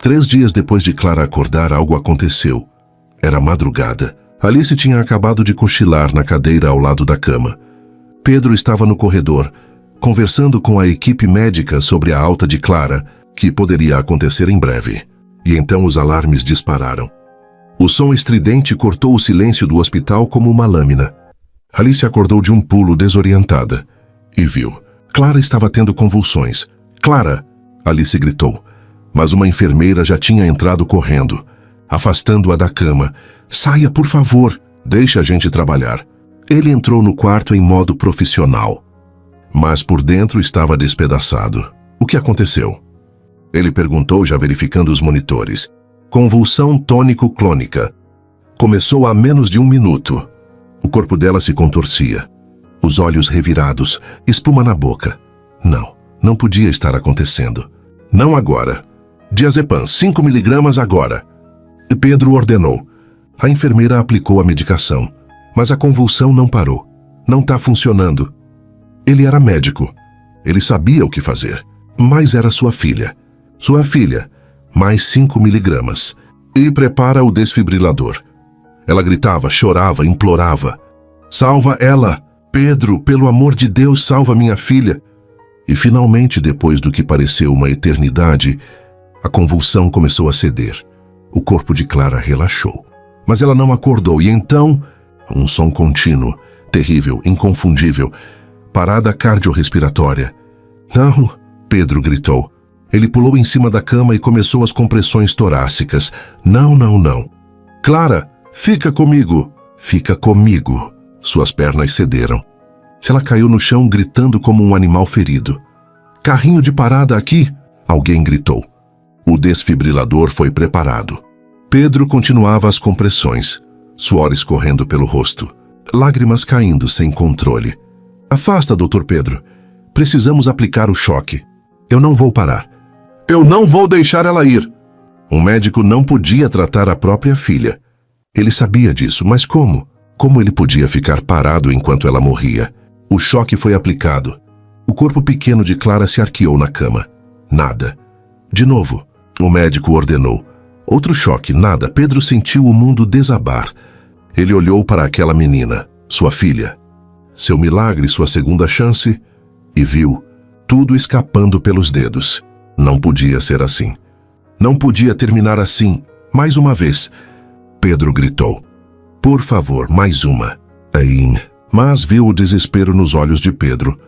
3 dias depois de Clara acordar, algo aconteceu. Era madrugada. Alice tinha acabado de cochilar na cadeira ao lado da cama. Pedro estava no corredor, conversando com a equipe médica sobre a alta de Clara, que poderia acontecer em breve. E então os alarmes dispararam. O som estridente cortou o silêncio do hospital como uma lâmina. Alice acordou de um pulo, desorientada, e viu. Clara estava tendo convulsões. Clara! Alice gritou. Mas uma enfermeira já tinha entrado correndo, afastando-a da cama. Saia, por favor. Deixe a gente trabalhar. Ele entrou no quarto em modo profissional. Mas por dentro estava despedaçado. O que aconteceu? Ele perguntou, já verificando os monitores. Convulsão tônico-clônica. Começou há menos de 1 minuto. O corpo dela se contorcia. Os olhos revirados, espuma na boca. Não podia estar acontecendo. Não agora. Diazepam, 5 miligramas agora. Pedro ordenou. A enfermeira aplicou a medicação. Mas a convulsão não parou. Não está funcionando. Ele era médico. Ele sabia o que fazer. Mas era sua filha. Sua filha. Mais 5 miligramas. E prepara o desfibrilador. Ela gritava, chorava, implorava. Salva ela! Pedro, pelo amor de Deus, salva minha filha! E finalmente, depois do que pareceu uma eternidade, a convulsão começou a ceder. O corpo de Clara relaxou. Mas ela não acordou e então, um som contínuo, terrível, inconfundível, parada cardiorrespiratória. Não, Pedro gritou. Ele pulou em cima da cama e começou as compressões torácicas. Não. Clara, fica comigo. Fica comigo. Suas pernas cederam. Ela caiu no chão gritando como um animal ferido. Carrinho de parada aqui! Alguém gritou. O desfibrilador foi preparado. Pedro continuava as compressões, suor escorrendo pelo rosto, lágrimas caindo sem controle. Afasta, Dr. Pedro. Precisamos aplicar o choque. Eu não vou parar. Eu não vou deixar ela ir. Um médico não podia tratar a própria filha. Ele sabia disso, mas como? Como ele podia ficar parado enquanto ela morria? O choque foi aplicado. O corpo pequeno de Clara se arqueou na cama. Nada. De novo, o médico ordenou. Outro choque, nada. Pedro sentiu o mundo desabar. Ele olhou para aquela menina, sua filha. Seu milagre, sua segunda chance, e viu tudo escapando pelos dedos. Não podia ser assim. Não podia terminar assim. Mais uma vez. Pedro gritou. Por favor, mais uma. mas viu o desespero nos olhos de Pedro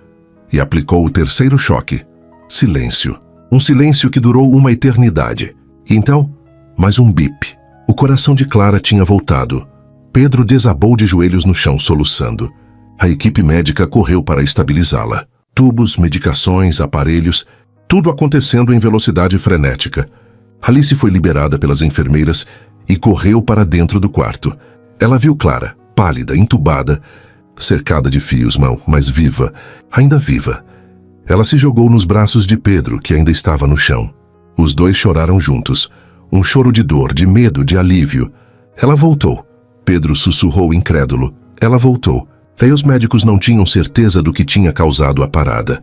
e aplicou o terceiro choque. Silêncio. Um silêncio que durou uma eternidade. E então, mais um bip. O coração de Clara tinha voltado. Pedro desabou de joelhos no chão, soluçando. A equipe médica correu para estabilizá-la. Tubos, medicações, aparelhos, tudo acontecendo em velocidade frenética. Alice foi liberada pelas enfermeiras e correu para dentro do quarto. Ela viu Clara, pálida, entubada, cercada de fios, mas viva, ainda viva. Ela se jogou nos braços de Pedro, que ainda estava no chão. Os dois choraram juntos. Um choro de dor, de medo, de alívio. Ela voltou. Pedro sussurrou incrédulo. Ela voltou. Daí os médicos não tinham certeza do que tinha causado a parada.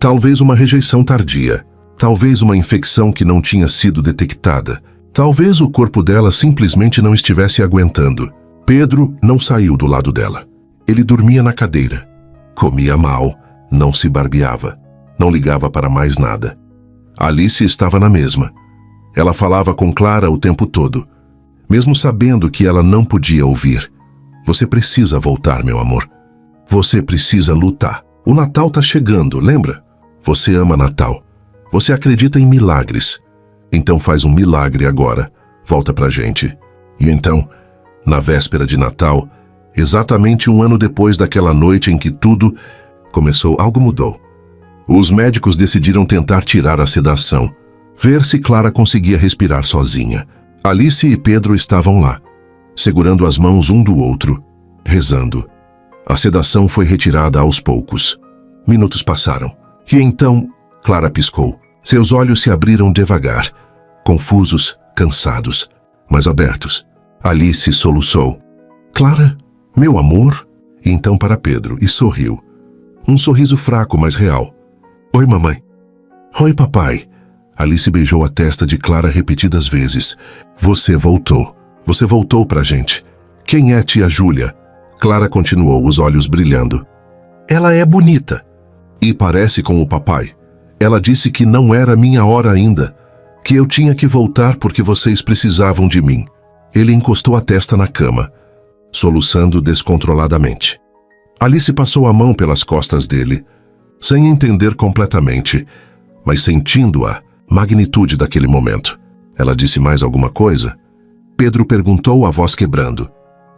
Talvez uma rejeição tardia. Talvez uma infecção que não tinha sido detectada. Talvez o corpo dela simplesmente não estivesse aguentando. Pedro não saiu do lado dela. Ele dormia na cadeira. Comia mal, não se barbeava, não ligava para mais nada. Alice estava na mesma. Ela falava com Clara o tempo todo, mesmo sabendo que ela não podia ouvir. Você precisa voltar, meu amor. Você precisa lutar. O Natal tá chegando, lembra? Você ama Natal. Você acredita em milagres. Então faz um milagre agora. Volta pra gente. E então, na véspera de Natal, exatamente um ano depois daquela noite em que tudo começou, algo mudou. Os médicos decidiram tentar tirar a sedação, ver se Clara conseguia respirar sozinha. Alice e Pedro estavam lá, segurando as mãos um do outro, rezando. A sedação foi retirada aos poucos. Minutos passaram. E então, Clara piscou. Seus olhos se abriram devagar, confusos, cansados, mas abertos. Alice soluçou. Clara, meu amor? E então para Pedro, e sorriu. Um sorriso fraco, mas real. Oi, mamãe. Oi, papai. Alice beijou a testa de Clara repetidas vezes. Você voltou. Você voltou pra gente. Quem é tia Júlia? Clara continuou, os olhos brilhando. Ela é bonita. E parece com o papai. Ela disse que não era minha hora ainda, que eu tinha que voltar porque vocês precisavam de mim. Ele encostou a testa na cama, soluçando descontroladamente. Alice passou a mão pelas costas dele, sem entender completamente, mas sentindo a magnitude daquele momento. Ela disse mais alguma coisa? Pedro perguntou, a voz quebrando.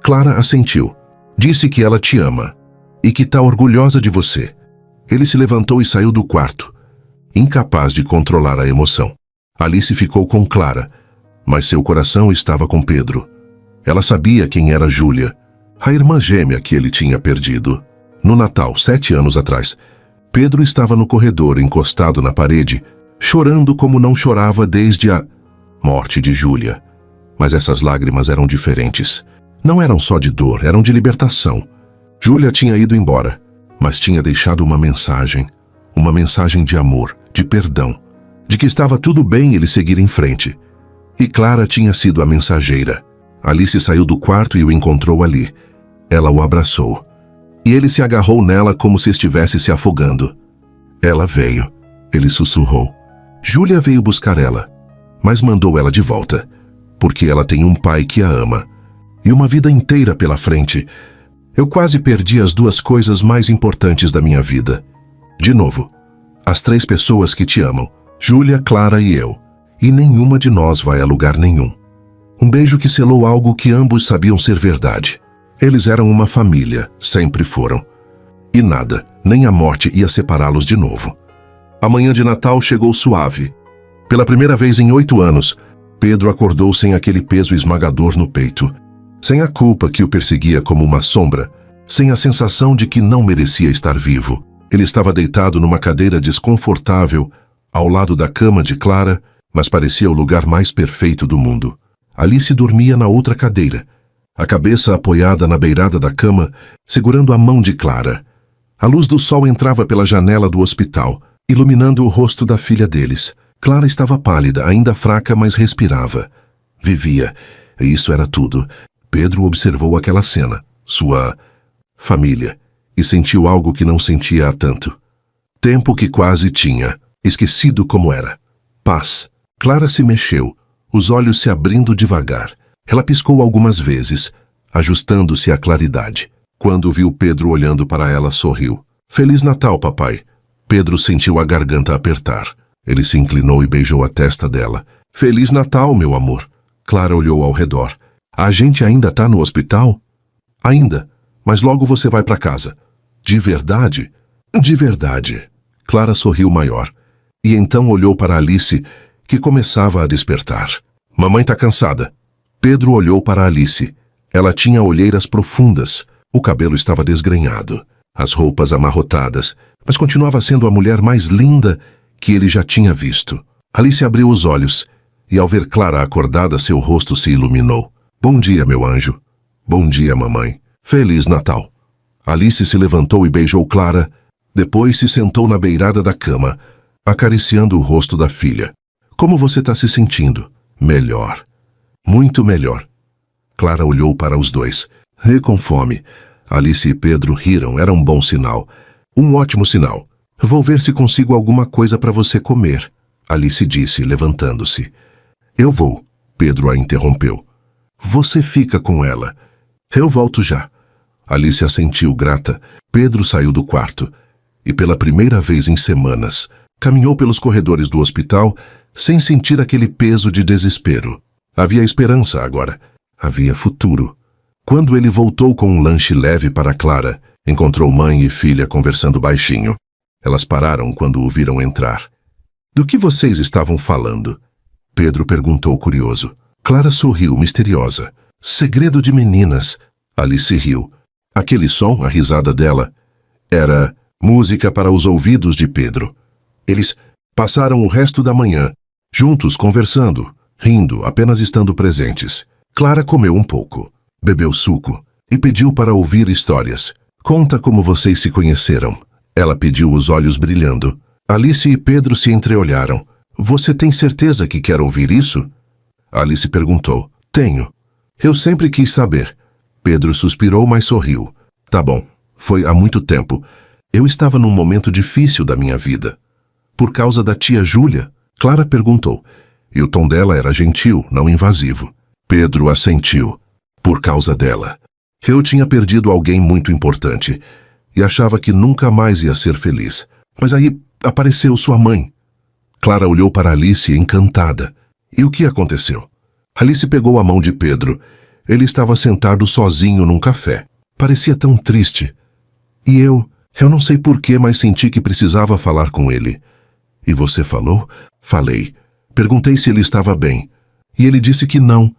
Clara assentiu. Disse que ela te ama e que está orgulhosa de você. Ele se levantou e saiu do quarto, incapaz de controlar a emoção. Alice ficou com Clara, mas seu coração estava com Pedro. Ela sabia quem era Júlia, a irmã gêmea que ele tinha perdido. No Natal, 7 anos atrás, Pedro estava no corredor, encostado na parede, chorando como não chorava desde a morte de Júlia. Mas essas lágrimas eram diferentes. Não eram só de dor, eram de libertação. Júlia tinha ido embora, mas tinha deixado uma mensagem de amor, de perdão, de que estava tudo bem ele seguir em frente. E Clara tinha sido a mensageira. Alice saiu do quarto e o encontrou ali. Ela o abraçou. E ele se agarrou nela como se estivesse se afogando. Ela veio. Ele sussurrou. Júlia veio buscar ela, mas mandou ela de volta, porque ela tem um pai que a ama e uma vida inteira pela frente. Eu quase perdi as 2 coisas mais importantes da minha vida. De novo, as 3 pessoas que te amam, Júlia, Clara e eu. E nenhuma de nós vai a lugar nenhum. Um beijo que selou algo que ambos sabiam ser verdade. Eles eram uma família, sempre foram. E nada, nem a morte ia separá-los de novo. A manhã de Natal chegou suave. Pela primeira vez em 8 anos, Pedro acordou sem aquele peso esmagador no peito, sem a culpa que o perseguia como uma sombra, sem a sensação de que não merecia estar vivo. Ele estava deitado numa cadeira desconfortável, ao lado da cama de Clara, mas parecia o lugar mais perfeito do mundo. Alice dormia na outra cadeira, a cabeça apoiada na beirada da cama, segurando a mão de Clara. A luz do sol entrava pela janela do hospital, iluminando o rosto da filha deles. Clara estava pálida, ainda fraca, mas respirava. Vivia, e isso era tudo. Pedro observou aquela cena, sua família, e sentiu algo que não sentia há tanto. Tempo que quase tinha, esquecido como era. Paz. Clara se mexeu, os olhos se abrindo devagar. Ela piscou algumas vezes, ajustando-se à claridade. Quando viu Pedro olhando para ela, sorriu. Feliz Natal, papai. Pedro sentiu a garganta apertar. Ele se inclinou e beijou a testa dela. Feliz Natal, meu amor. Clara olhou ao redor. A gente ainda tá no hospital? Ainda, mas logo você vai para casa. De verdade? De verdade. Clara sorriu maior. E então olhou para Alice, que começava a despertar. Mamãe tá cansada. Pedro olhou para Alice. Ela tinha olheiras profundas. O cabelo estava desgrenhado. As roupas amarrotadas. Mas continuava sendo a mulher mais linda que ele já tinha visto. Alice abriu os olhos. E ao ver Clara acordada, seu rosto se iluminou. Bom dia, meu anjo. Bom dia, mamãe. Feliz Natal. Alice se levantou e beijou Clara. Depois se sentou na beirada da cama, acariciando o rosto da filha. Como você está se sentindo? Melhor. Muito melhor. Clara olhou para os dois. E com fome. Alice e Pedro riram. Era um bom sinal. Um ótimo sinal. Vou ver se consigo alguma coisa para você comer, Alice disse, levantando-se. Eu vou, Pedro a interrompeu. Você fica com ela. Eu volto já. Alice assentiu grata. Pedro saiu do quarto e, pela primeira vez em semanas, caminhou pelos corredores do hospital sem sentir aquele peso de desespero. Havia esperança agora. Havia futuro. Quando ele voltou com um lanche leve para Clara, encontrou mãe e filha conversando baixinho. Elas pararam quando o viram entrar. Do que vocês estavam falando? Pedro perguntou curioso. Clara sorriu, misteriosa. Segredo de meninas. Alice riu. Aquele som, a risada dela, era música para os ouvidos de Pedro. Eles passaram o resto da manhã, juntos conversando, rindo, apenas estando presentes. Clara comeu um pouco, bebeu suco e pediu para ouvir histórias. Conta como vocês se conheceram. Ela pediu, os olhos brilhando. Alice e Pedro se entreolharam. Você tem certeza que quer ouvir isso? Alice perguntou. Tenho. Eu sempre quis saber. Pedro suspirou, mas sorriu. Tá bom. Foi há muito tempo. Eu estava num momento difícil da minha vida. Por causa da tia Júlia? Clara perguntou. E o tom dela era gentil, não invasivo. Pedro assentiu. Por causa dela. Eu tinha perdido alguém muito importante e achava que nunca mais ia ser feliz. Mas aí apareceu sua mãe. Clara olhou para Alice encantada. E o que aconteceu? Alice pegou a mão de Pedro. Ele estava sentado sozinho num café. Parecia tão triste. E eu não sei porquê, mas senti que precisava falar com ele. E você falou? Falei. Perguntei se ele estava bem. E ele disse que não.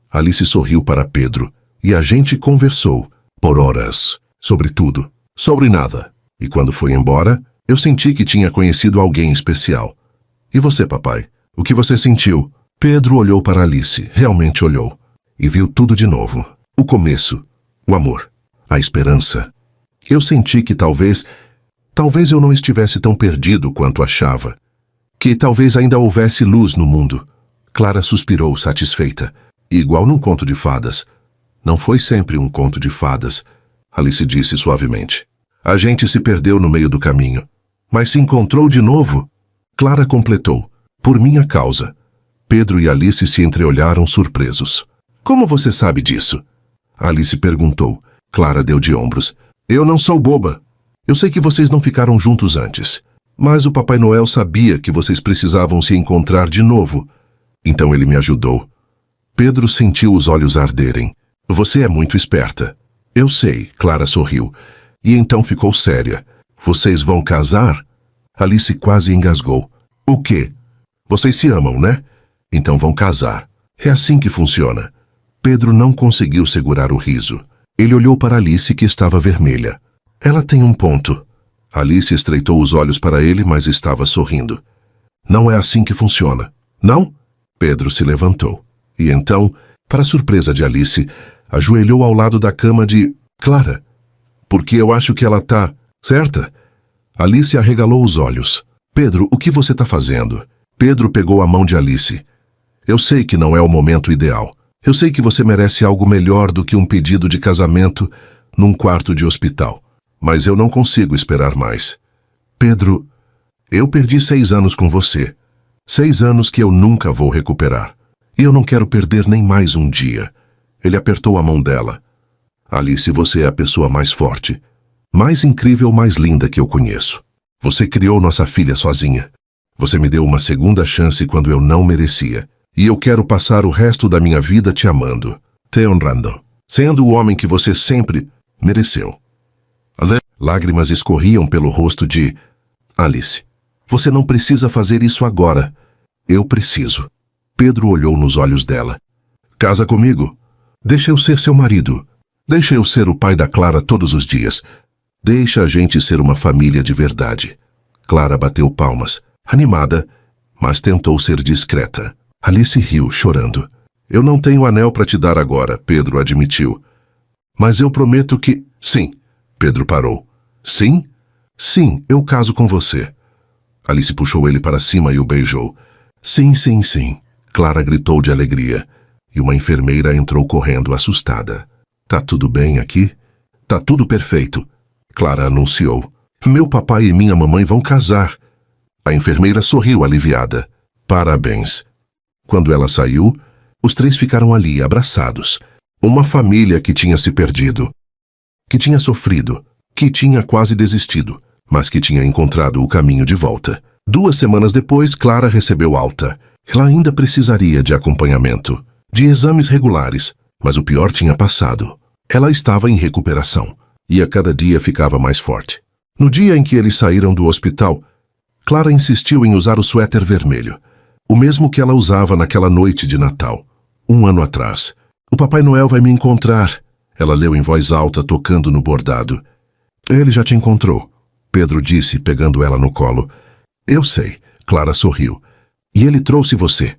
Alice sorriu para Pedro. E a gente conversou. Por horas. Sobre tudo. Sobre nada. E quando foi embora, eu senti que tinha conhecido alguém especial. E você, papai? O que você sentiu? Pedro olhou para Alice. Realmente olhou. E viu tudo de novo. O começo. O amor. A esperança. Eu senti que talvez eu não estivesse tão perdido quanto achava. Que talvez ainda houvesse luz no mundo. Clara suspirou, satisfeita. Igual num conto de fadas. Não foi sempre um conto de fadas, Alice disse suavemente. A gente se perdeu no meio do caminho. Mas se encontrou de novo. Clara completou. Por minha causa. Pedro e Alice se entreolharam surpresos. Como você sabe disso? Alice perguntou. Clara deu de ombros. Eu não sou boba. Eu sei que vocês não ficaram juntos antes. Mas o Papai Noel sabia que vocês precisavam se encontrar de novo. Então ele me ajudou. Pedro sentiu os olhos arderem. Você é muito esperta. Eu sei, Clara sorriu. E então ficou séria. Vocês vão casar? Alice quase engasgou. O quê? Vocês se amam, né? Então vão casar. É assim que funciona. Pedro não conseguiu segurar o riso. Ele olhou para Alice, que estava vermelha. Ela tem um ponto. Alice estreitou os olhos para ele, mas estava sorrindo. Não é assim que funciona. Não? Pedro se levantou. E então, para surpresa de Alice, ajoelhou ao lado da cama de Clara. Porque eu acho que ela tá certa. Alice arregalou os olhos. Pedro, o que você está fazendo? Pedro pegou a mão de Alice. Eu sei que não é o momento ideal. Eu sei que você merece algo melhor do que um pedido de casamento num quarto de hospital. Mas eu não consigo esperar mais. Pedro, eu perdi 6 anos com você. 6 anos que eu nunca vou recuperar. E eu não quero perder nem mais um dia. Ele apertou a mão dela. Alice, você é a pessoa mais forte, mais incrível, mais linda que eu conheço. Você criou nossa filha sozinha. Você me deu uma segunda chance quando eu não merecia. E eu quero passar o resto da minha vida te amando, te honrando, sendo o homem que você sempre mereceu. Lágrimas escorriam pelo rosto de Alice. Você não precisa fazer isso agora. Eu preciso. Pedro olhou nos olhos dela. Casa comigo. Deixa eu ser seu marido. Deixa eu ser o pai da Clara todos os dias. Deixa a gente ser uma família de verdade. Clara bateu palmas, animada, mas tentou ser discreta. Alice riu, chorando. Eu não tenho anel para te dar agora, Pedro admitiu. Mas eu prometo que... Sim. Pedro parou. Sim? Sim, eu caso com você. Alice puxou ele para cima e o beijou. Sim, sim, sim. Clara gritou de alegria. E uma enfermeira entrou correndo, assustada. Tá tudo bem aqui? Tá tudo perfeito. Clara anunciou. Meu papai e minha mamãe vão casar. A enfermeira sorriu aliviada. Parabéns. Quando ela saiu, os três ficaram ali, abraçados. Uma família que tinha se perdido, que tinha sofrido, que tinha quase desistido, mas que tinha encontrado o caminho de volta. 2 semanas depois, Clara recebeu alta. Ela ainda precisaria de acompanhamento, de exames regulares, mas o pior tinha passado. Ela estava em recuperação, e a cada dia ficava mais forte. No dia em que eles saíram do hospital, Clara insistiu em usar o suéter vermelho, o mesmo que ela usava naquela noite de Natal, 1 ano atrás. O Papai Noel vai me encontrar, ela leu em voz alta, tocando no bordado. Ele já te encontrou, Pedro disse, pegando ela no colo. Eu sei, Clara sorriu. E ele trouxe você.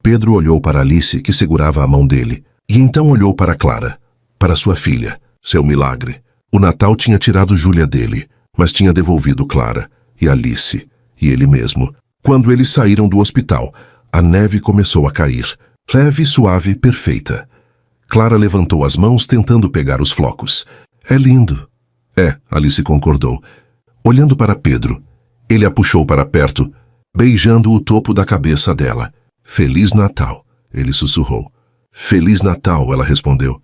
Pedro olhou para Alice, que segurava a mão dele, e então olhou para Clara, para sua filha, seu milagre. O Natal tinha tirado Júlia dele, mas tinha devolvido Clara, e Alice, e ele mesmo. Quando eles saíram do hospital, a neve começou a cair, leve, suave, perfeita. Clara levantou as mãos tentando pegar os flocos. É lindo. É, Alice concordou. Olhando para Pedro, ele a puxou para perto, beijando o topo da cabeça dela. Feliz Natal, ele sussurrou. Feliz Natal, ela respondeu.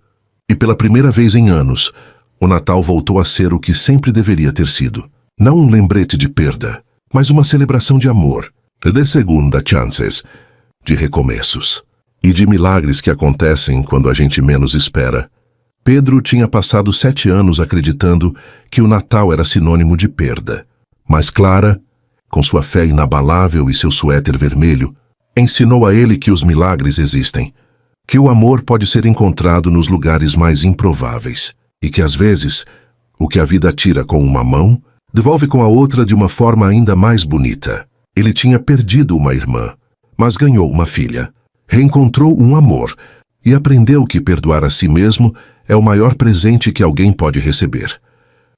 E pela primeira vez em anos, o Natal voltou a ser o que sempre deveria ter sido. Não um lembrete de perda, mas uma celebração de amor, de segunda chances, de recomeços e de milagres que acontecem quando a gente menos espera. Pedro tinha passado 7 anos acreditando que o Natal era sinônimo de perda. Mas Clara, com sua fé inabalável e seu suéter vermelho, ensinou a ele que os milagres existem, que o amor pode ser encontrado nos lugares mais improváveis e que, às vezes, o que a vida tira com uma mão, devolve com a outra de uma forma ainda mais bonita. Ele tinha perdido uma irmã, mas ganhou uma filha. Reencontrou um amor e aprendeu que perdoar a si mesmo é o maior presente que alguém pode receber.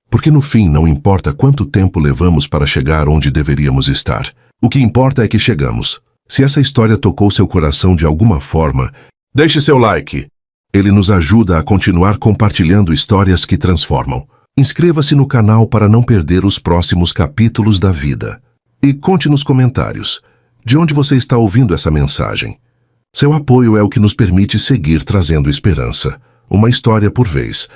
Porque no fim não importa quanto tempo levamos para chegar onde deveríamos estar. O que importa é que chegamos. Se essa história tocou seu coração de alguma forma, deixe seu like. Ele nos ajuda a continuar compartilhando histórias que transformam. Inscreva-se no canal para não perder os próximos capítulos da vida. E conte nos comentários de onde você está ouvindo essa mensagem. Seu apoio é o que nos permite seguir trazendo esperança, uma história por vez.